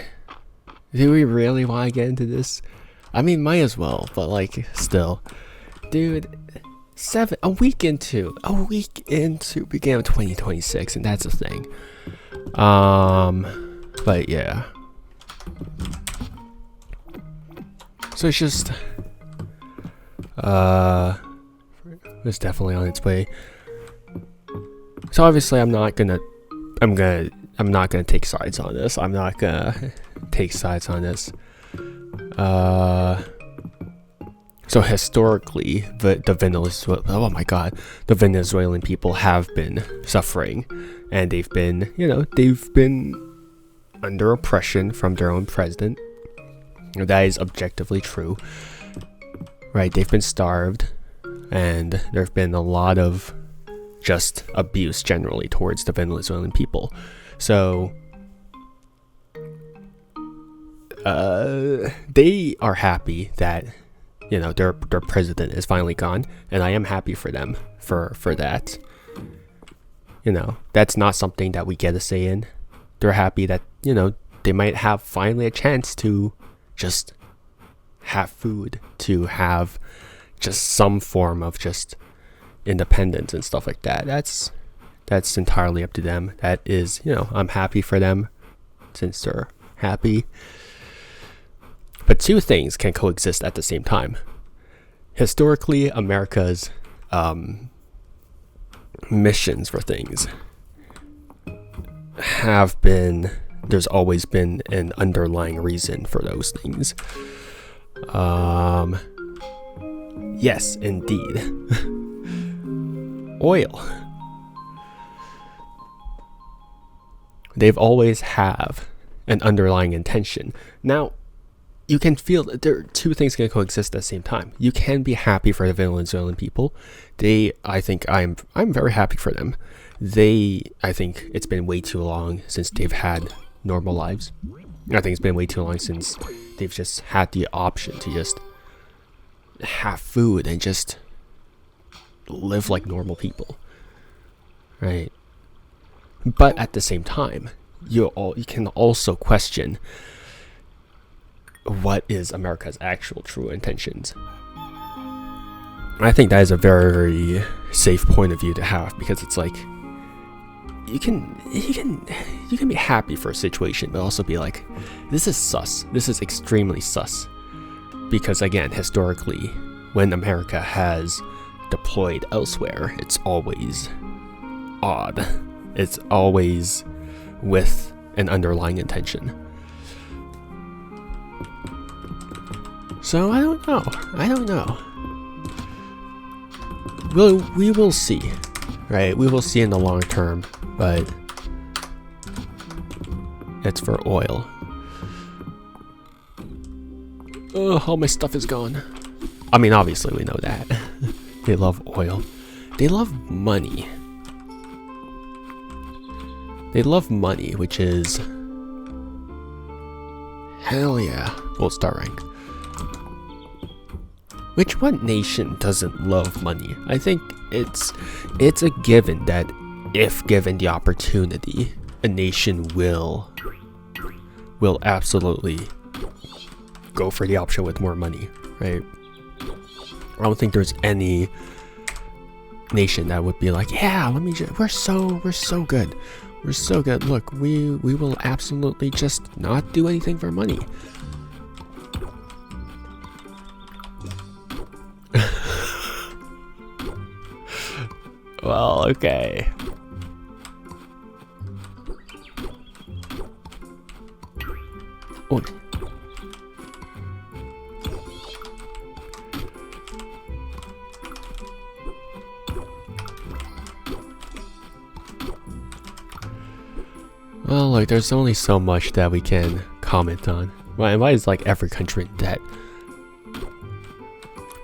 Do we really want to get into this? I mean, might as well, but like, still. Dude, a week into began of 2026, and that's a thing. But yeah. So it's just, it's definitely on its way. So obviously, I'm not gonna take sides on this. I'm not gonna take sides on this. So historically, the Venezuelan people have been suffering, and they've been under oppression from their own president. That is objectively true, right? They've been starved, and there've been a lot of just abuse generally towards the Venezuelan people. So they are happy that, you know, their president is finally gone, and I am happy for them for that. You know, that's not something that we get a say in. They're happy that, you know, they might have finally a chance to just have food, to have just some form of just independence and stuff like that. That's entirely up to them. That is, you know, I'm happy for them since they're happy. But two things can coexist at the same time. Historically, America's missions for things have been, there's always been an underlying reason for those things. Yes, indeed. Oil. They've always have an underlying intention. Now, you can feel that there two things can coexist at the same time. You can be happy for the Venezuelan people. I think I'm very happy for them. I think it's been way too long since they've had normal lives. I think it's been way too long since they've just had the option to just have food and just live like normal people, right? But at the same time, you can also question what is America's actual true intentions. I think that is a very safe point of view to have, because it's like you can be happy for a situation, but also be like, this is sus. This is extremely sus. Because again, historically, when America has deployed elsewhere, it's always odd. It's always with an underlying intention. So I don't know. We will see, right? We will see in the long term, but it's for oil. All my stuff is gone. I mean, obviously we know that. They love oil. They love money. They love money, which is... hell yeah. We'll start rank. Which one nation doesn't love money? I think it's a given that if given the opportunity, a nation will absolutely go for the option with more money, right? I don't think there's any nation that would be like, yeah, we're so good. We're so good. Look, we will absolutely just not do anything for money. Well, okay. Oh. Well, look, there's only so much that we can comment on. Why is like every country in debt?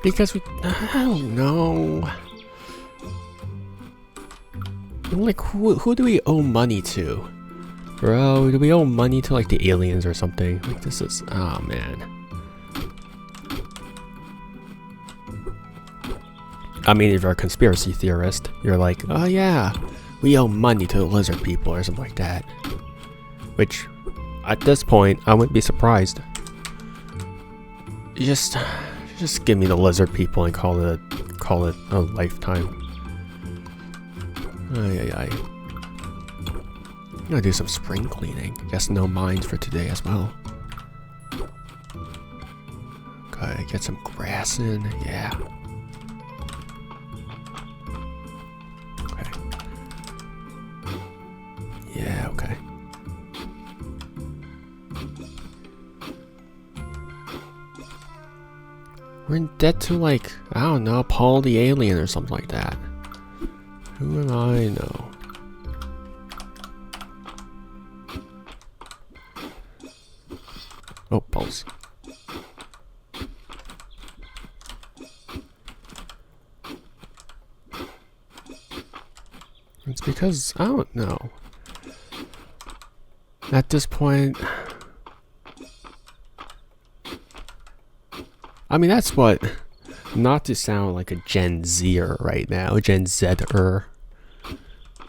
Because I don't know. Like, who do we owe money to? Bro, do we owe money to like the aliens or something? Like, this is, oh man. I mean, if you're a conspiracy theorist, you're like, oh yeah, we owe money to the lizard people or something like that. Which, at this point, I wouldn't be surprised. Just give me the lizard people and call it a lifetime. Ay. I'm gonna do some spring cleaning. Guess no mines for today as well. Okay, get some grass in. Yeah. Okay. Yeah, okay. We're in debt to, like, I don't know, Paul the Alien or something like that. Who am I? No. Oh, Pulse. It's because, I don't know. At this point... I mean, that's what... Not to sound like a Gen Zer right now, Gen Zer.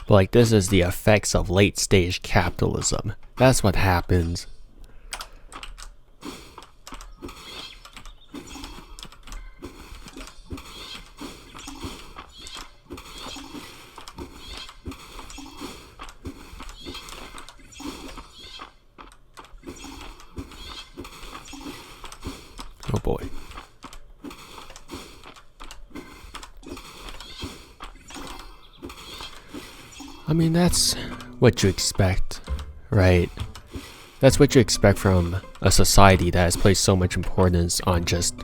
But like, this is the effects of late stage capitalism. That's what happens. Oh boy. I mean, that's what you expect, right? That's what you expect from a society that has placed so much importance on just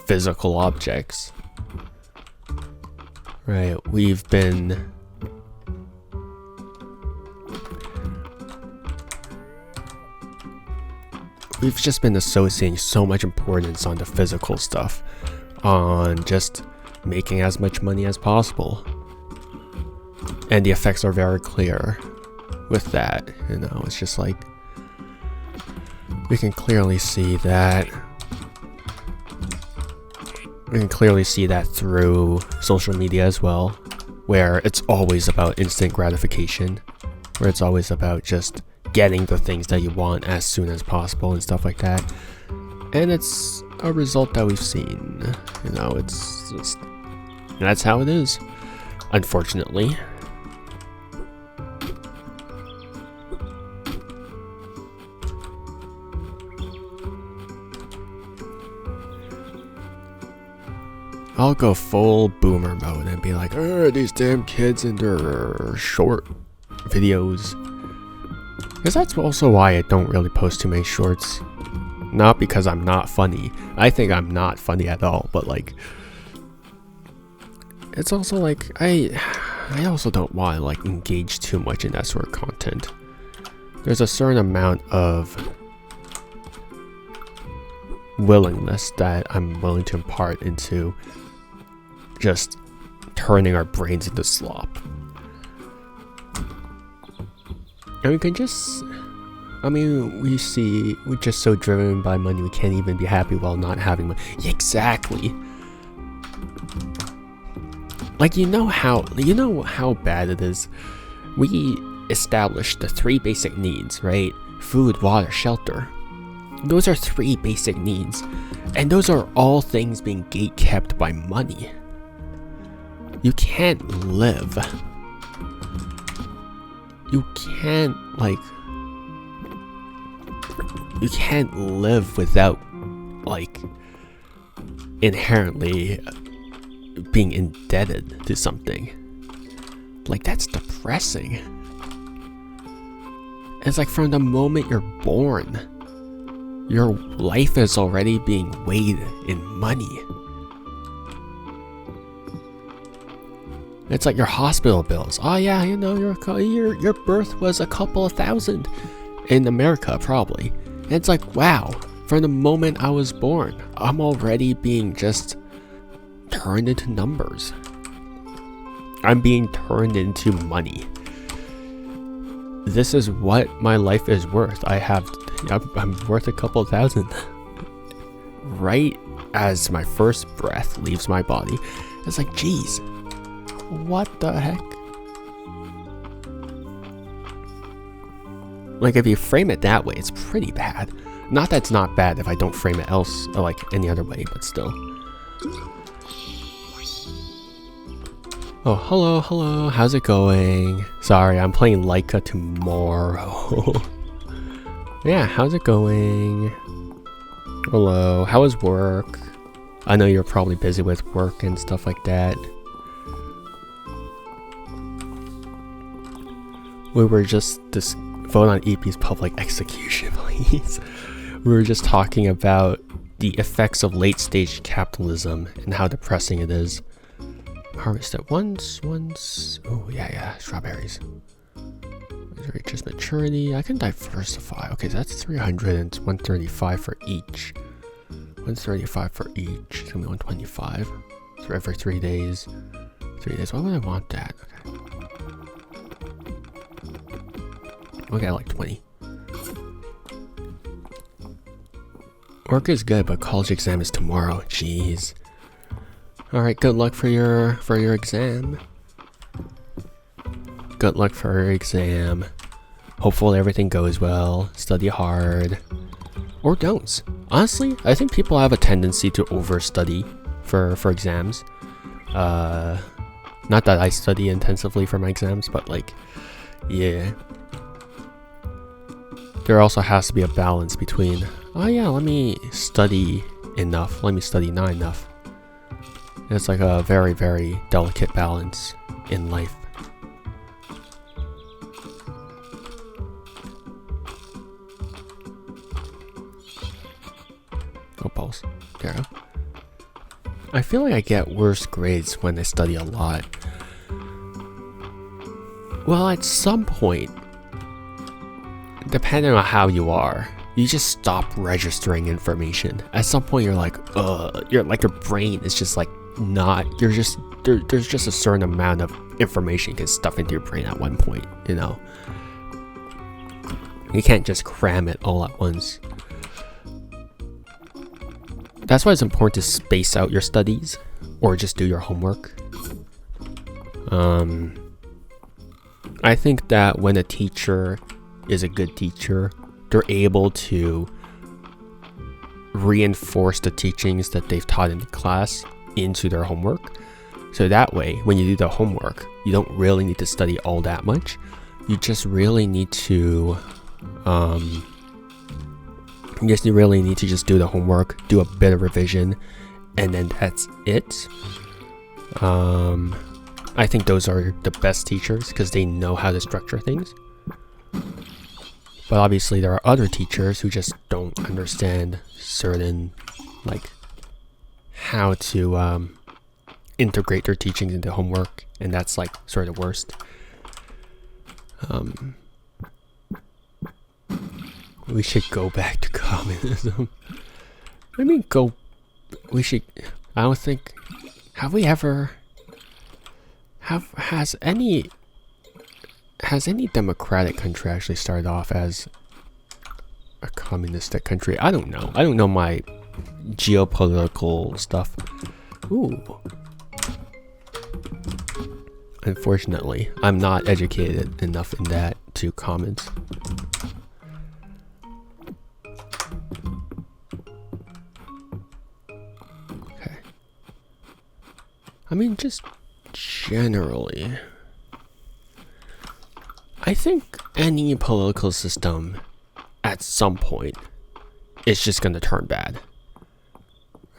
physical objects. Right, we've just been associating so much importance on the physical stuff, on just making as much money as possible. And the effects are very clear with that, you know, it's just like, we can clearly see that. We can clearly see that through social media as well, where it's always about instant gratification, where it's always about just getting the things that you want as soon as possible and stuff like that. And it's a result that we've seen, you know, it's just, that's how it is, unfortunately. I'll go full boomer mode and be like, these damn kids and their short videos. Because that's also why I don't really post too many shorts. Not because I'm not funny. I think I'm not funny at all, but like, it's also like, I also don't want to like engage too much in that sort of content. There's a certain amount of willingness that I'm willing to impart into just turning our brains into slop. And we can just, we're just so driven by money, we can't even be happy while not having money. Yeah, exactly. Like, you know how bad it is. We established the 3 basic needs, right? Food, water, shelter. Those are 3 basic needs. And those are all things being gatekept by money. You can't live. You can't live without, like, inherently being indebted to something. Like, that's depressing. It's like from the moment you're born, your life is already being weighed in money. It's like your hospital bills. Oh yeah, you know, your birth was a couple of thousand in America, probably. And it's like, wow, from the moment I was born, I'm already being just turned into numbers. I'm being turned into money. This is what my life is worth. I'm worth a couple of thousand. Right as my first breath leaves my body, it's like, geez, what the heck? Like, if you frame it that way, it's pretty bad. Not that it's not bad if I don't frame it else, or like any other way, but still. Oh, hello, how's it going? Sorry, I'm playing Leica tomorrow. Yeah, how's it going? Hello, how was work? I know you're probably busy with work and stuff like that. We were just vote on EP's public execution, please. We were just talking about the effects of late-stage capitalism and how depressing it is. Harvest at once. Oh yeah, strawberries. Reaches maturity. I can diversify. Okay, so that's 300 and 135 for each. 135 for each. It's gonna be 125. So every 3 days. 3 days. Why would I want that? Okay, I like 20. Work is good, but college exam is tomorrow. Jeez. Alright, good luck for your exam. Good luck for your exam. Hopefully everything goes well. Study hard. Or don't. Honestly, I think people have a tendency to overstudy for exams. Not that I study intensively for my exams, but like, yeah. There also has to be a balance between, oh yeah, let me study enough, let me study not enough. It's like a very, very delicate balance in life. else. Yeah. I feel like I get worse grades when I study a lot. Well, at some point, depending on how you are, you just stop registering information. At some point, you're like, your brain is just like not. You're just there's just a certain amount of information you can stuff into your brain at one point. You know, you can't just cram it all at once. That's why it's important to space out your studies, or just do your homework. I think that when a teacher is a good teacher, they're able to reinforce the teachings that they've taught in the class into their homework. So that way, when you do the homework, you don't really need to study all that much. You just really need to just do the homework, do a bit of revision, and then that's it. I think those are the best teachers because they know how to structure things. But obviously there are other teachers who just don't understand certain, like, how to integrate their teachings into homework, and that's like sort of the worst. We should go back to communism. I don't think, have we ever, has any democratic country actually started off as a communistic country? I don't know my geopolitical stuff. Ooh. Unfortunately, I'm not educated enough in that to comment. Okay. I mean, just generally, I think any political system at some point is just going to turn bad,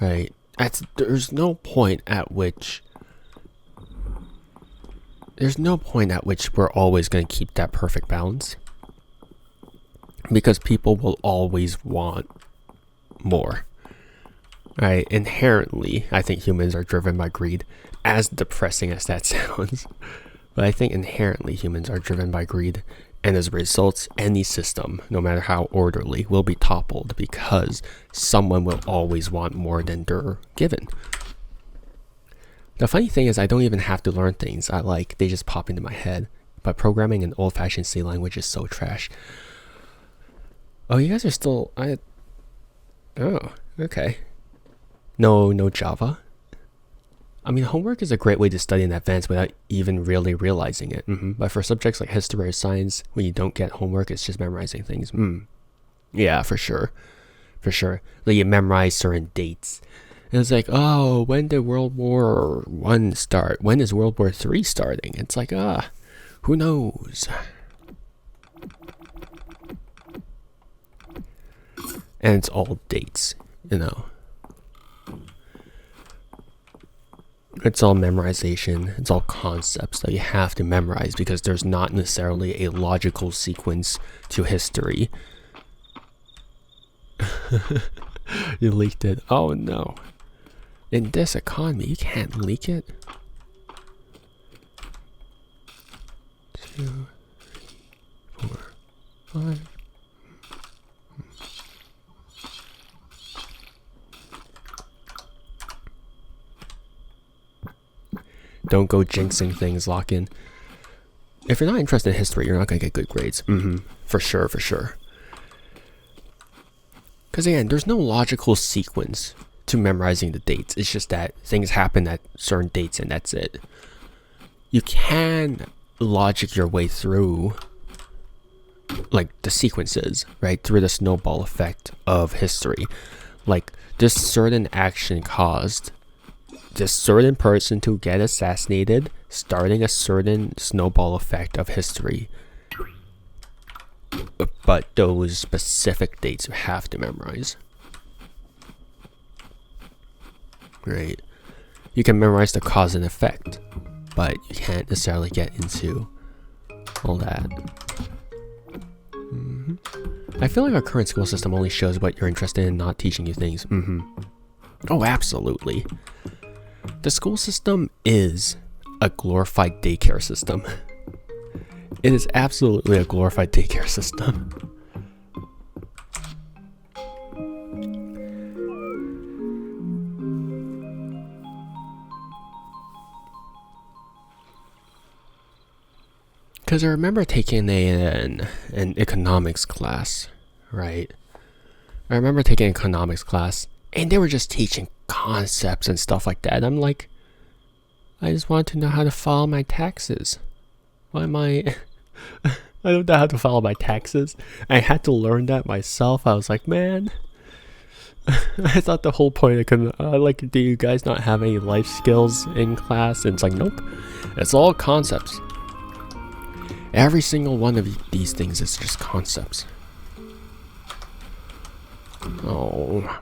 right? There's no point at which we're always going to keep that perfect balance, because people will always want more, right? Inherently, I think humans are driven by greed, as depressing as that sounds. But I think inherently humans are driven by greed, and as a result, any system, no matter how orderly, will be toppled because someone will always want more than they're given. The funny thing is, I don't even have to learn things they just pop into my head. But programming in old-fashioned C language is so trash. Oh, you guys are still... Oh, okay. No Java? I mean, homework is a great way to study in advance without even really realizing it. But for subjects like history or science, when you don't get homework, it's just memorizing things. Yeah, for sure. Like, you memorize certain dates. And it's like, oh, when did World War I start? When is World War III starting? It's like, who knows? And it's all dates, you know. It's all memorization. It's all concepts that you have to memorize because there's not necessarily a logical sequence to history. You leaked it. Oh no. In this economy, you can't leak it. 2, 3, 4, 5. Don't go jinxing things, lock in. If you're not interested in history, you're not going to get good grades. For sure. Because again, there's no logical sequence to memorizing the dates. It's just that things happen at certain dates and that's it. You can logic your way through, like, the sequences, right? Through the snowball effect of history. Like, this certain action caused this certain person to get assassinated, starting a certain snowball effect of history. But those specific dates you have to memorize. Right? You can memorize the cause and effect, but you can't necessarily get into all that. I feel like our current school system only shows what you're interested in, not teaching you things. Oh, absolutely. The school system is a glorified daycare system. It is absolutely a glorified daycare system. Because I remember taking an economics class, right? I remember taking an economics class, and they were just teaching concepts and stuff like that. I'm like, I just want to know how to file my taxes. Why am I... I don't know how to file my taxes. I had to learn that myself. I was like, man... I thought the whole point like, do you guys not have any life skills in class? And it's like, nope. It's all concepts. Every single one of these things is just concepts. Oh.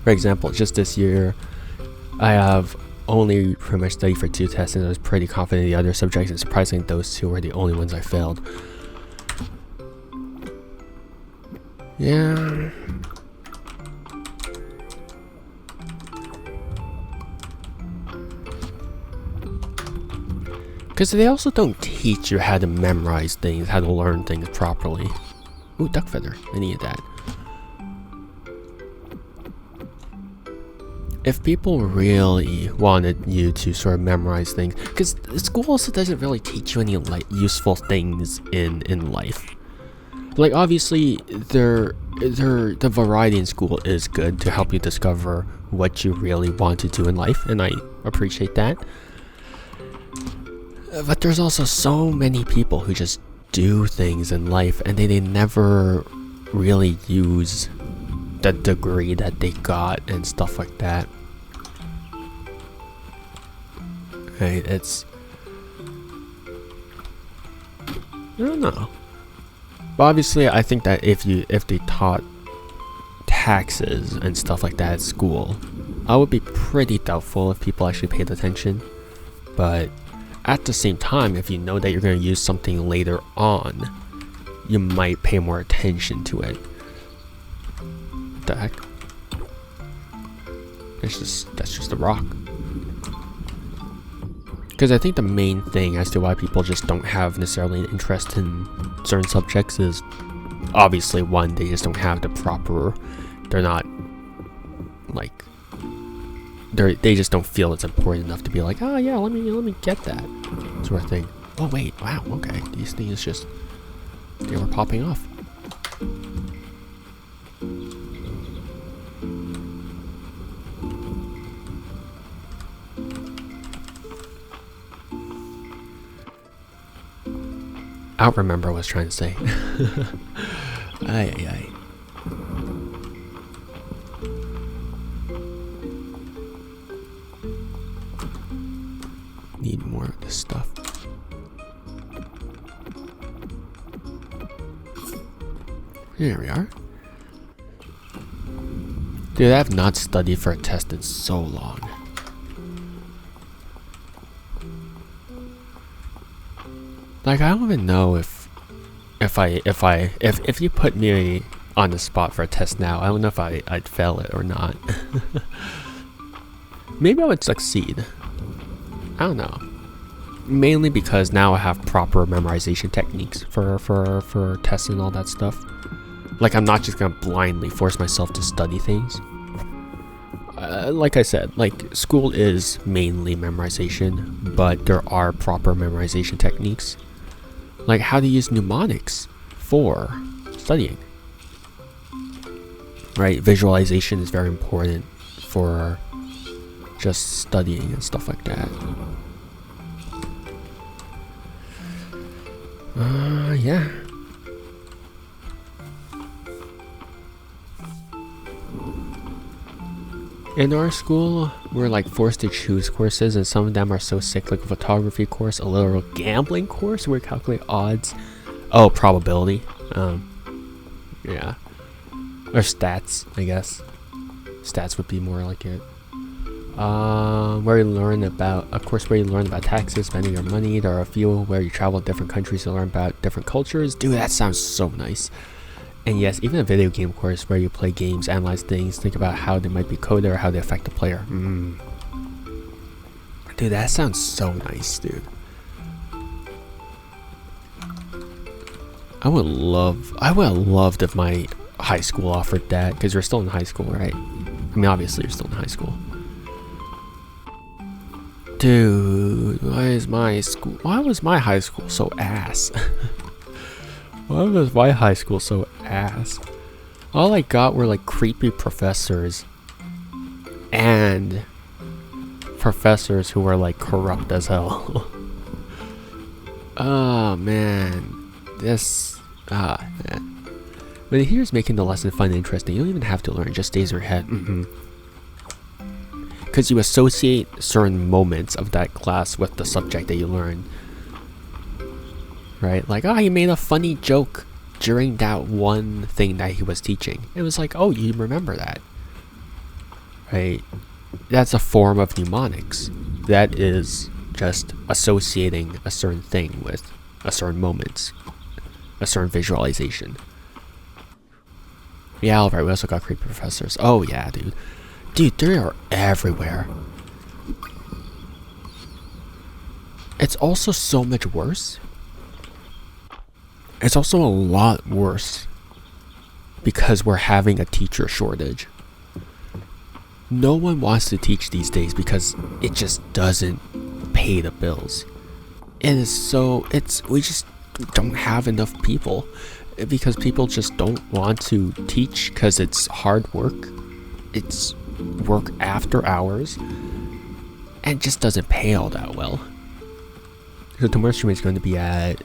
For example, just this year, I have only pretty much studied for 2 tests, and I was pretty confident in the other subjects, and surprisingly those 2 were the only ones I failed. Yeah. Because they also don't teach you how to memorize things, how to learn things properly. Ooh, duck feather. I need that. If people really wanted you to sort of memorize things, because the school also doesn't really teach you any useful things in life. Like, obviously, the variety in school is good to help you discover what you really want to do in life, and I appreciate that. But there's also so many people who just do things in life, and they never really use the degree that they got and stuff like that. Right, it's... I don't know. But obviously, I think that if they taught taxes and stuff like that at school, I would be pretty doubtful if people actually paid attention. But at the same time, if you know that you're going to use something later on, you might pay more attention to it. What the heck? That's just a rock. Because I think the main thing as to why people just don't have necessarily an interest in certain subjects is obviously, one, they just don't have the proper, they're not like, they just don't feel it's important enough to be like, oh yeah, let me get that sort of thing. Oh wait, wow, okay, these things just, they were popping off. I don't remember what I was trying to say. Ay. Need more of this stuff. Here we are. Dude, I have not studied for a test in so long. Like, I don't even know if you put me on the spot for a test now, I don't know if I'd fail it or not. Maybe I would succeed. I don't know. Mainly because now I have proper memorization techniques for tests and all that stuff. Like, I'm not just gonna blindly force myself to study things. Like I said, like, school is mainly memorization, but there are proper memorization techniques. Like how to use mnemonics for studying. Right? Visualization is very important for just studying and stuff like that. Yeah. In our school, we're like forced to choose courses, and some of them are so sick, like a photography course, a literal gambling course where we calculate odds. Oh, probability. Yeah. Or stats, I guess. Stats would be more like it. Where you learn about, of course, where you learn about taxes, spending your money. There are a few where you travel to different countries to learn about different cultures. Dude, that sounds so nice. And yes, even a video game course where you play games, analyze things, think about how they might be coded or how they affect the player. Dude, that sounds so nice, dude. I would have loved if my high school offered that, because you're still in high school, right? I mean, obviously you're still in high school. Dude, why was my high school so ass? Why was my high school so ass? All I got were like creepy professors and professors who were like corrupt as hell. Oh man. Man. But here's making the lesson fun and interesting. You don't even have to learn, it just stays in your head. Because you associate certain moments of that class with the subject that you learn. Right? Like, oh, he made a funny joke during that one thing that he was teaching. It was like, oh, you remember that. Right? That's a form of mnemonics. That is just associating a certain thing with a certain moment, a certain visualization. Yeah, alright, we also got creepy professors. Oh yeah, dude. Dude, they are everywhere. It's also so much worse. It's also a lot worse because we're having a teacher shortage. No one wants to teach these days because it just doesn't pay the bills. We just don't have enough people because people just don't want to teach because it's hard work. It's work after hours and just doesn't pay all that well. So tomorrow's stream is going to be at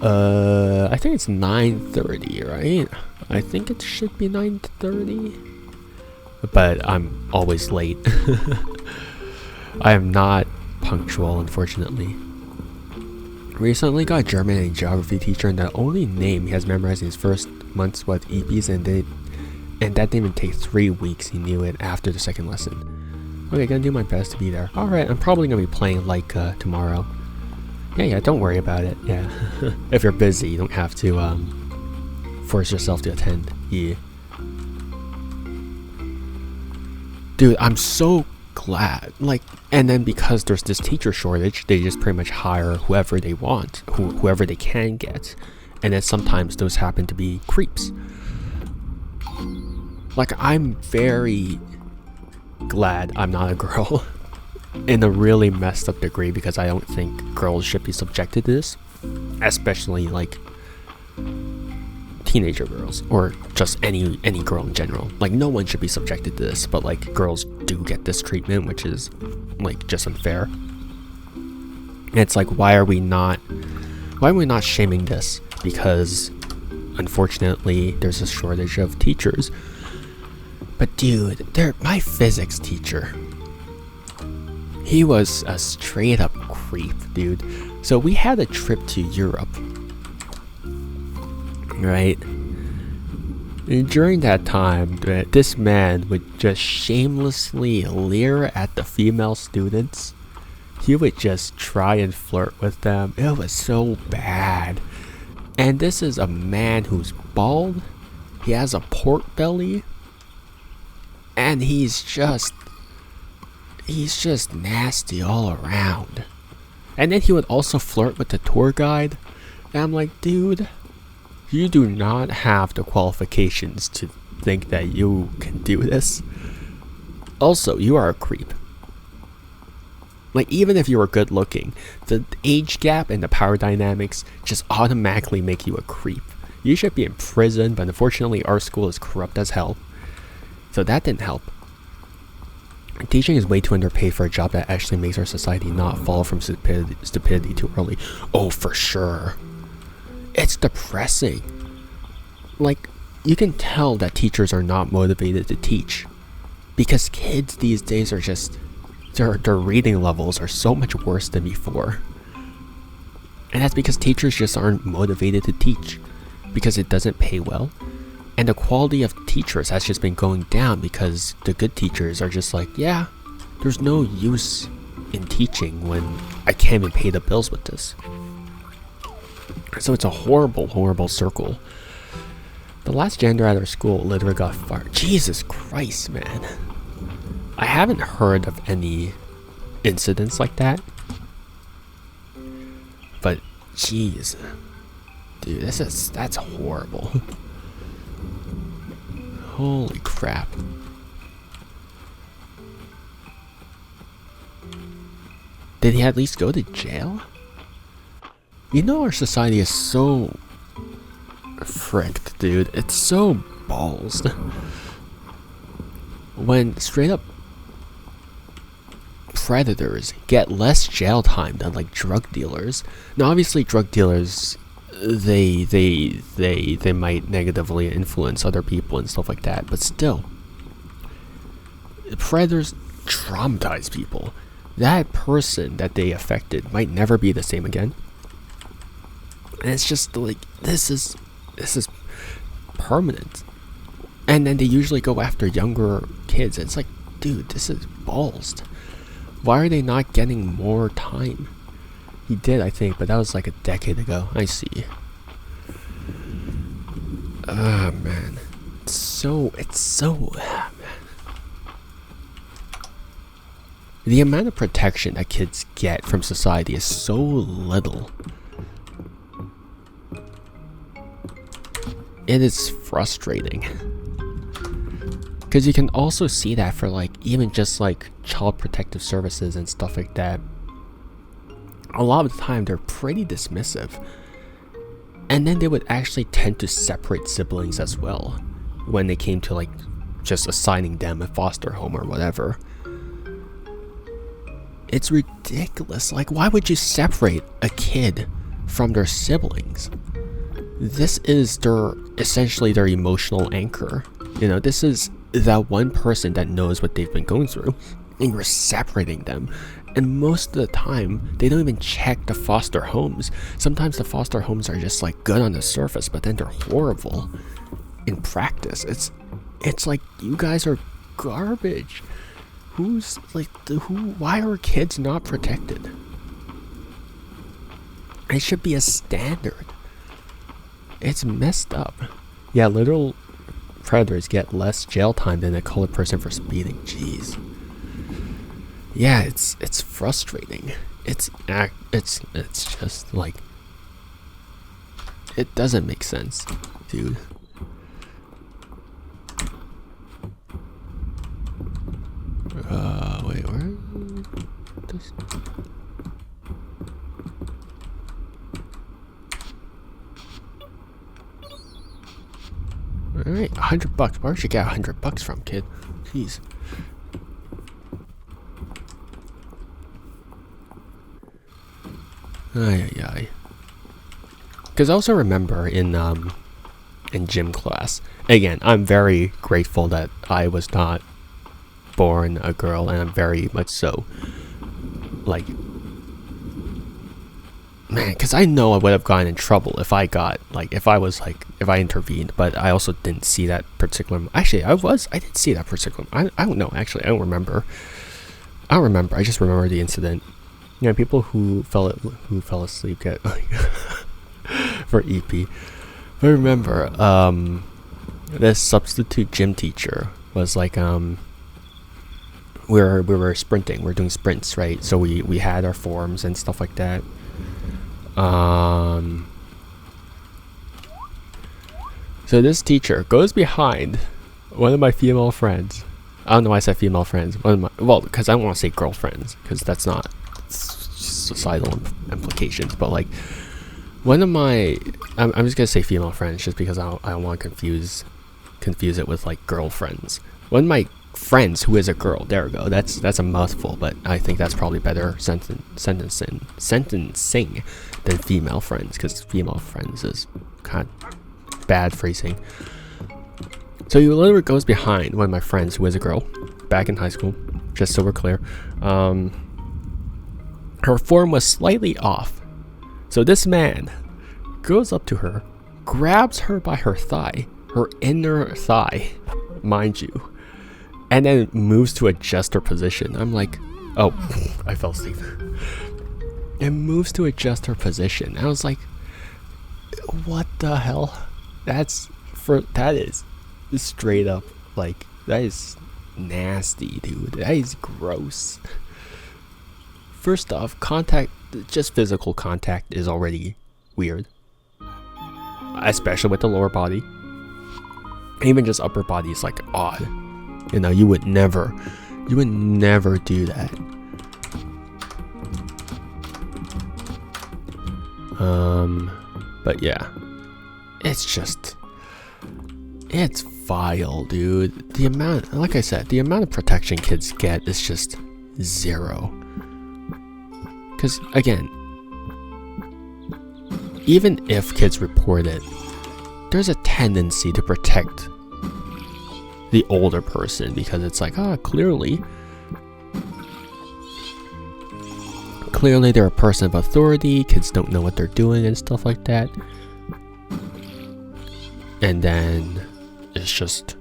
I think it's 9:30, right? I think it should be 9:30, but I'm always late. I am not punctual, unfortunately. Recently got a German and geography teacher, and the only name he has memorized in his first months was EPs, and that didn't even take 3 weeks. He knew it after the second lesson. Okay, gonna do my best to be there. Alright, I'm probably gonna be playing like tomorrow. Yeah, don't worry about it. Yeah. If you're busy, you don't have to force yourself to attend. Yeah. Dude, I'm so glad. Like, and then because there's this teacher shortage, they just pretty much hire whoever they want, whoever they can get. And then sometimes those happen to be creeps. Like, I'm very glad I'm not a girl. In a really messed up degree, because I don't think girls should be subjected to this, especially like teenager girls or just any girl in general. Like, no one should be subjected to this, but like girls do get this treatment, which is like just unfair. And it's like, why are we not shaming this? Because unfortunately there's a shortage of teachers. But dude, my physics teacher, he was a straight up creep, dude. So we had a trip to Europe, right? And during that time, this man would just shamelessly leer at the female students. He would just try and flirt with them. It was so bad. And this is a man who's bald. He has a pork belly. And he's just nasty all around. And then he would also flirt with the tour guide. And I'm like, dude, you do not have the qualifications to think that you can do this. Also, you are a creep. Like, even if you were good looking, the age gap and the power dynamics just automatically make you a creep. You should be in prison, but unfortunately our school is corrupt as hell. So that didn't help. Teaching is way too underpaid for a job that actually makes our society not fall from stupidity too early. Oh, for sure. It's depressing. Like, you can tell that teachers are not motivated to teach. Because kids these days are just... Their reading levels are so much worse than before. And that's because teachers just aren't motivated to teach. Because it doesn't pay well. And the quality of teachers has just been going down because the good teachers are just like, yeah, There's no use in teaching when I can't even pay the bills with this. So it's a horrible, horrible circle. The last janitor at our school literally got fired. Jesus Christ, man. I haven't heard of any incidents like that. But, jeez. Dude, that's horrible. Holy crap. Did he at least go to jail? You know, our society is so fricked, dude. It's so balls. When straight up predators get less jail time than like drug dealers. Now, obviously, drug dealers, they might negatively influence other people and stuff like that, but still, predators traumatize people. That person that they affected might never be the same again. And it's just like, this is permanent. And then they usually go after younger kids. It's like, dude, this is balls. Why are they not getting more time? He did, I think, but that was like a decade ago. I see. Ah, man. It's so, man. The amount of protection that kids get from society is so little. It is frustrating. Because you can also see that for like, even just like child protective services and stuff like that. A lot of the time they're pretty dismissive. And then they would actually tend to separate siblings as well. When they came to like just assigning them a foster home or whatever. It's ridiculous. Like, why would you separate a kid from their siblings? This is essentially their emotional anchor. You know, this is that one person that knows what they've been going through, and you're separating them. And most of the time, they don't even check the foster homes. Sometimes the foster homes are just like good on the surface, but then they're horrible in practice. It's like, you guys are garbage. Why are kids not protected? It should be a standard. It's messed up. Yeah, literal predators get less jail time than a colored person for speeding. Jeez. Yeah, it's frustrating. It's just like, it doesn't make sense, dude. Wait, where? This. Alright, $100. Where'd you get $100 from, kid? Jeez. Ay. Because I also remember in gym class, again, I'm very grateful that I was not born a girl, and I'm very much so, like, man, because I know I would have gotten in trouble if I intervened, but I also didn't see that particular, actually, I did see that particular, I don't know, actually, I don't remember, I just remember the incident. You know, people who fell asleep get, like, for EP, but I remember, this substitute gym teacher was like, we were sprinting. We're doing sprints, right? So we had our forms and stuff like that. So this teacher goes behind one of my female friends. I don't know why I said female friends. Because I don't want to say girlfriends, because that's not societal implications. But like, one of my, I'm just gonna say female friends, just because I don't want to confuse it with like girlfriends. One of my friends who is a girl. There we go. That's a mouthful, but I think that's probably better sentencing than female friends, because female friends is kind of bad phrasing. So he literally goes behind one of my friends who is a girl, back in high school, just so we're clear. Her form was slightly off. So this man goes up to her, grabs her by her thigh, her inner thigh, mind you, and then it moves to adjust her position. I'm like, oh, I fell asleep. It moves to adjust her position. I was like, what the hell? That is straight up, like, that is nasty, dude. That is gross. First off, just physical contact is already weird, especially with the lower body. Even just upper body is like odd. You know, you would never do that. But yeah, it's vile, dude. The amount, like I said, the amount of protection kids get is just zero. Because again, even if kids report it, there's a tendency to protect the older person because it's like, clearly they're a person of authority, kids don't know what they're doing and stuff like that. And then it's just,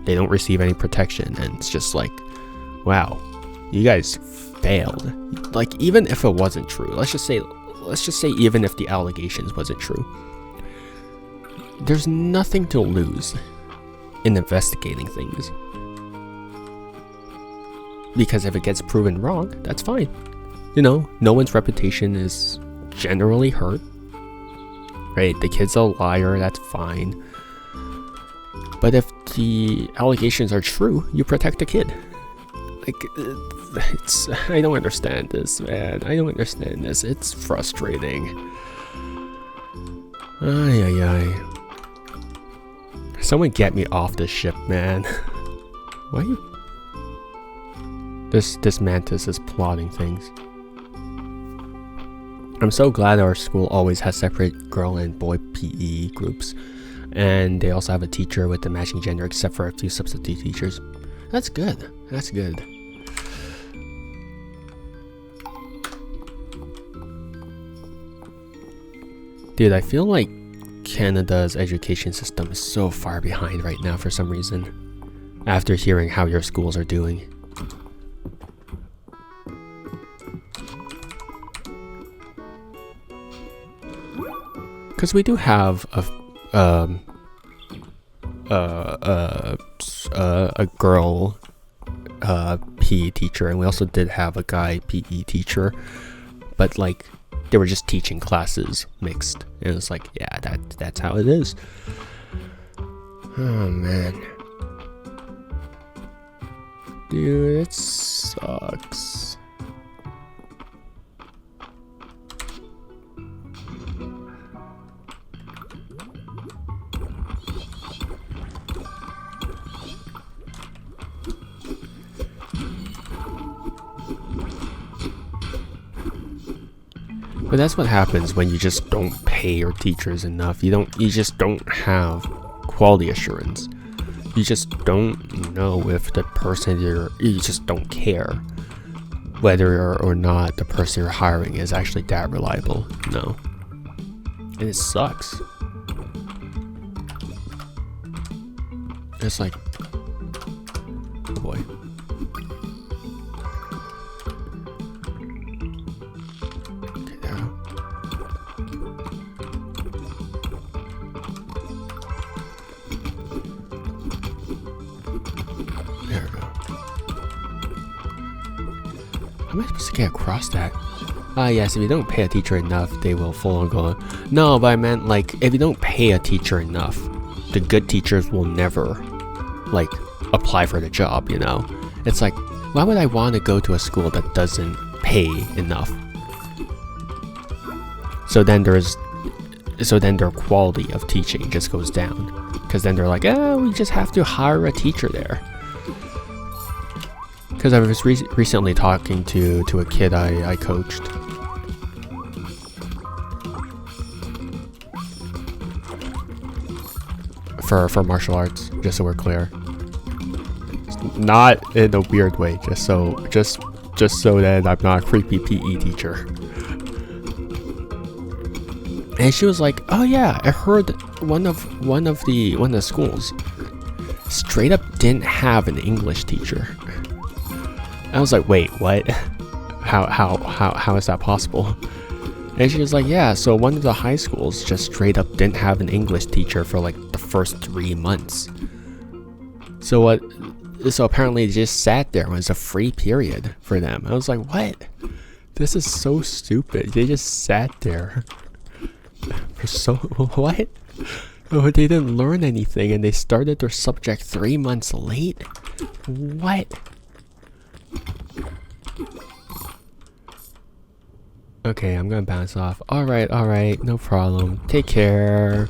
they don't receive any protection, and it's just like, wow, you guys failed. Like, even if it wasn't true, let's just say even if the allegations wasn't true, there's nothing to lose in investigating things, because if it gets proven wrong, that's fine. You know, no one's reputation is generally hurt, right? The kid's a liar, that's fine. But if the allegations are true, you protect the kid. Like, I don't understand this, man. I don't understand this. It's frustrating. Ay. Someone get me off this ship, man. Why you? This mantis is plotting things. I'm so glad our school always has separate girl and boy PE groups, and they also have a teacher with the matching gender, except for a few substitute teachers. That's good. That's good. Dude, I feel like Canada's education system is so far behind right now for some reason, after hearing how your schools are doing. Because we do have a girl PE teacher, and we also did have a guy PE teacher, but like they were just teaching classes mixed, and it's like, yeah, that's how it is. Oh man, dude, it sucks. But that's what happens when you just don't pay your teachers enough. You just don't have quality assurance. You just don't know if the person you just don't care whether or not the person you're hiring is actually that reliable. No. And it sucks. It's like, oh boy. How am I supposed to get across that? Yes, if you don't pay a teacher enough, they will full on go. No, but I meant, like, if you don't pay a teacher enough, the good teachers will never, like, apply for the job, you know? It's like, why would I want to go to a school that doesn't pay enough? So then their quality of teaching just goes down. Because then they're like, we just have to hire a teacher there. Because I was recently talking to a kid I coached. For martial arts, just so we're clear. Not in a weird way, just so that I'm not a creepy PE teacher. And she was like, "Oh yeah, I heard one of the schools straight up didn't have an English teacher. I was like, wait, what? How is that possible? And she was like, yeah, so one of the high schools just straight up didn't have an English teacher for like the first 3 months. So apparently they just sat there. It was a free period for them. I was like, what? This is so stupid. They just sat there for what? Oh, they didn't learn anything and they started their subject 3 months late? What? Okay, I'm gonna bounce off. Alright, no problem. Take care.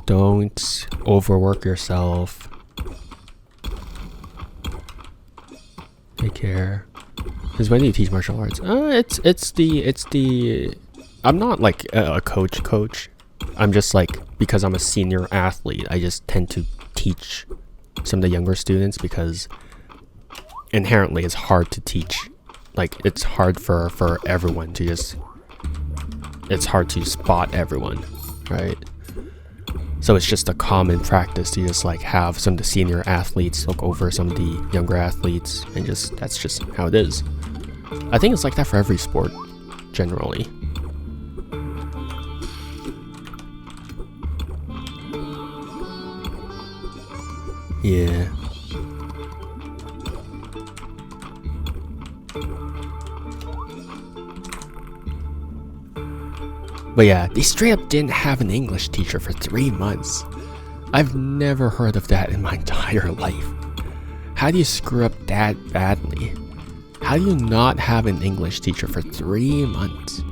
Don't overwork yourself. Take care. Because when do you teach martial arts? It's the I'm not like a coach. I'm just like, because I'm a senior athlete, I just tend to teach some of the younger students because inherently it's hard to teach. Like, it's hard for everyone to just, it's hard to spot everyone, right? So it's just a common practice to just like have some of the senior athletes look over some of the younger athletes, and just, that's just how it is. I think it's like that for every sport, generally. Yeah. But yeah, they straight up didn't have an English teacher for 3 months. I've never heard of that in my entire life. How do you screw up that badly? How do you not have an English teacher for 3 months?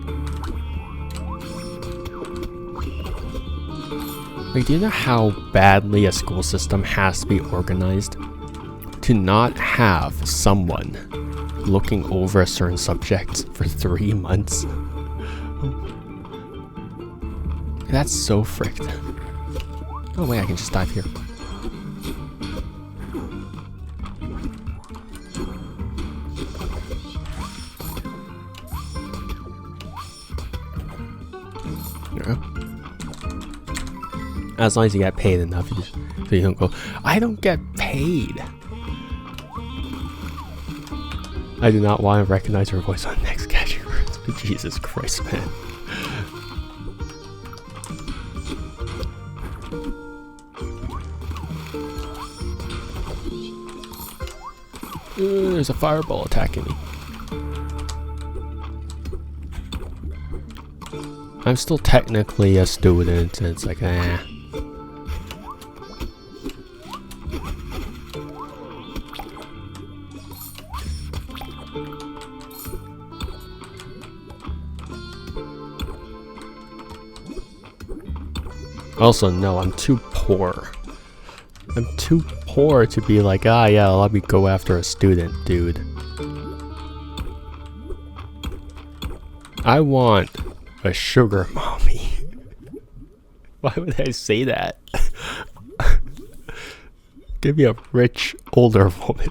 Like, do you know how badly a school system has to be organized to not have someone looking over a certain subject for 3 months? That's so fricked. Oh wait, I can just dive here. As long as you get paid enough, so you don't go, I don't get paid. I do not want to recognize your voice on next catching words. Jesus Christ, man. There's a fireball attacking me. I'm still technically a student, and it's like, eh. Also, no, I'm too poor. I'm too poor to be like, ah, yeah, let me go after a student, dude. I want a sugar mommy. Why would I say that? Give me a rich, older woman.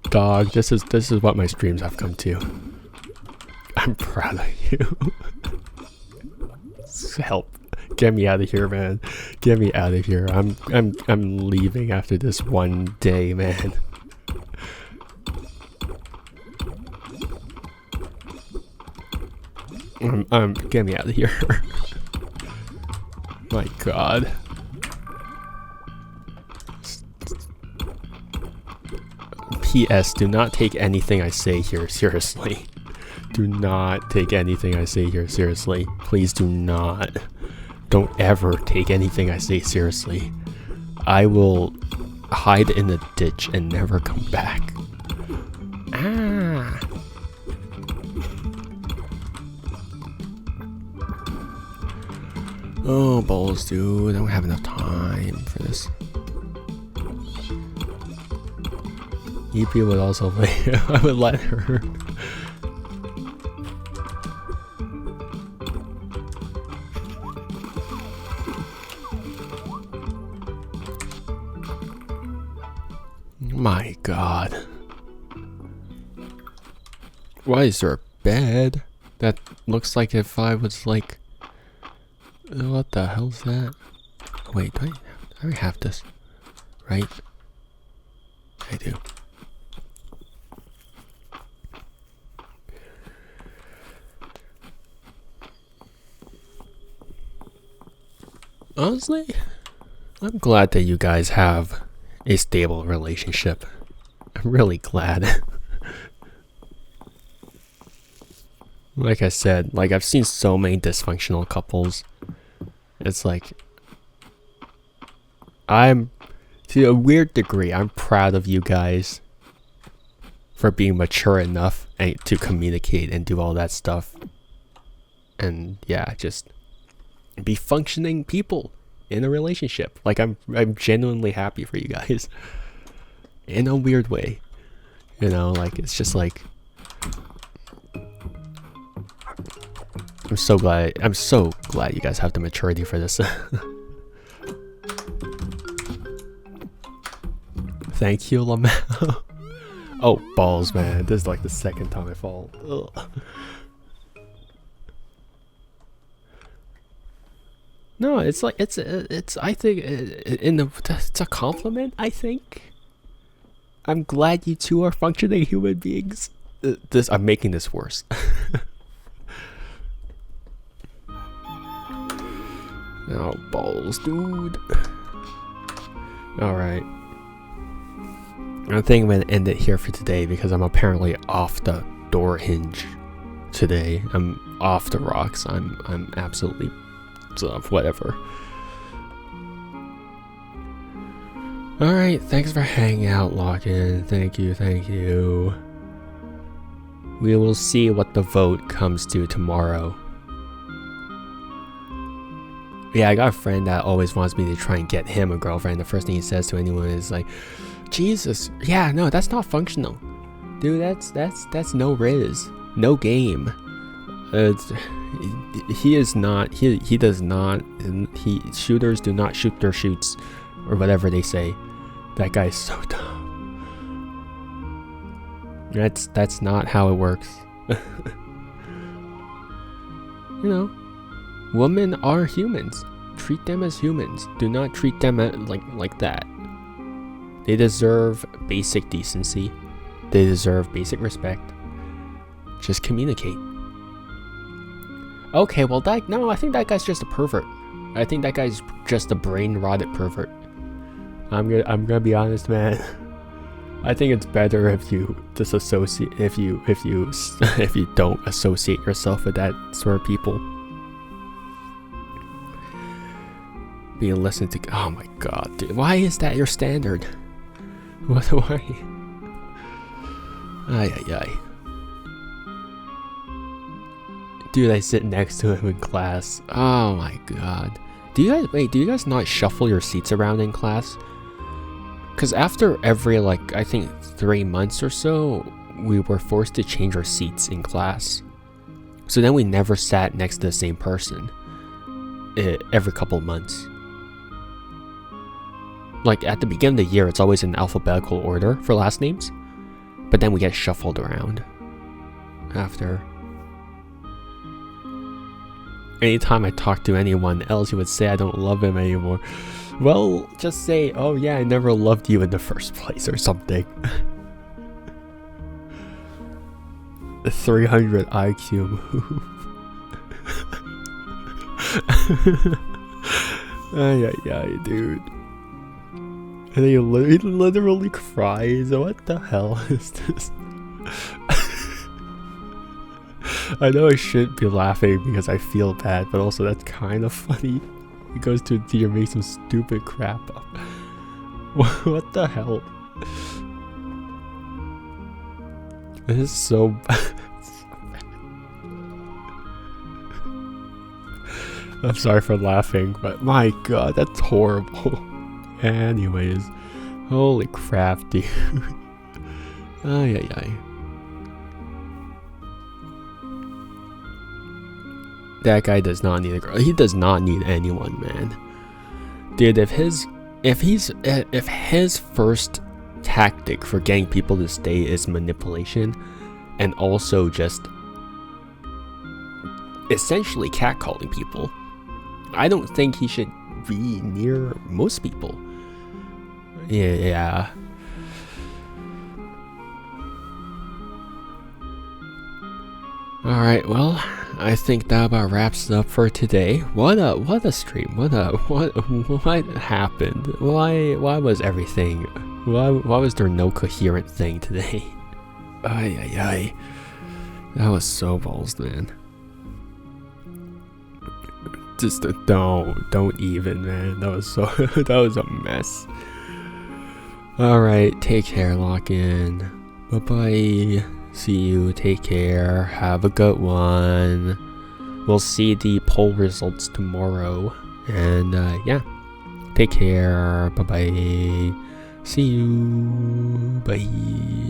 Dog, this is what my streams have come to. I'm proud of you. Help. Get me out of here, man. Get me out of here. I'm leaving after this one day, man. Get me out of here. My God. P.S. Do not take anything I say here seriously. Do not take anything I say here seriously. Please do not. Don't ever take anything I say seriously. I will hide in a ditch and never come back. Ah. Oh, balls, dude. I don't have enough time for this. EP would also play. I would let her. My God. Why is there a bed? That looks like if I was like What the hell's that? Wait, do I have this? Right? I do. Honestly, I'm glad that you guys have a stable relationship. I'm really glad. Like I said, like I've seen so many dysfunctional couples. It's like I'm, to a weird degree, I'm proud of you guys for being mature enough to communicate and do all that stuff. And yeah, just be functioning people in a relationship. Like I'm genuinely happy for you guys. In a weird way. You know, like it's just like I'm so glad you guys have the maturity for this. Thank you, Lamau. Oh, balls, man. This is like the second time I fall. Ugh. No, it's like it's I think it's a compliment, I think. I'm glad you two are functioning human beings. I'm making this worse. Oh, balls, dude. Alright. I think I'm gonna end it here for today because I'm apparently off the door hinge today. I'm off the rocks. I'm absolutely whatever. Alright, thanks for hanging out, Lock-In. Thank you. We will see what the vote comes to tomorrow. Yeah, I got a friend that always wants me to try and get him a girlfriend. The first thing he says to anyone is like, Jesus, yeah, no, that's not functional. Dude, that's no riz. No game. Shooters do not shoot their shoots, or whatever they say. That guy's so dumb. That's not how it works. You know, women are humans. Treat them as humans. Do not treat them like that. They deserve basic decency. They deserve basic respect. Just communicate. Okay, well I think that guy's just a pervert. I think that guy's just a brain rotted pervert. I'm gonna be honest, man. I think it's better if you disassociate, if you don't associate yourself with that sort of people. Being listened to. Oh my god, dude. Why is that your standard? Why? Ay. Dude, I sit next to him in class. Oh my god. Do you guys not shuffle your seats around in class? Because after every, I think 3 months or so, we were forced to change our seats in class. So then we never sat next to the same person every couple of months. Like, at the beginning of the year, it's always in alphabetical order for last names. But then we get shuffled around after. Anytime I talk to anyone else, he would say I don't love him anymore. Well, just say, oh yeah, I never loved you in the first place or something. The 300 IQ move. Ay, dude. And then he literally cries. What the hell is this? I know I shouldn't be laughing because I feel bad, but also that's kind of funny. He goes to a teacher and makes some stupid crap up. What the hell? This is so bad. I'm sorry for laughing, but my god, that's horrible. Anyways, holy crap, dude. Ay. That guy does not need a girl. He does not need anyone, man. Dude, if his first tactic for getting people to stay is manipulation, and also just essentially catcalling people, I don't think he should be near most people. Yeah. Alright, well, I think that about wraps it up for today. What a stream. What happened? Why was everything, why was there no coherent thing today? Ay. That was so balls, man. Just don't even, man. That was so that was a mess. Alright, take care, lock in. Bye bye. See you, take care, have a good one. We'll see the poll results tomorrow. And yeah, take care, bye bye. See you, bye.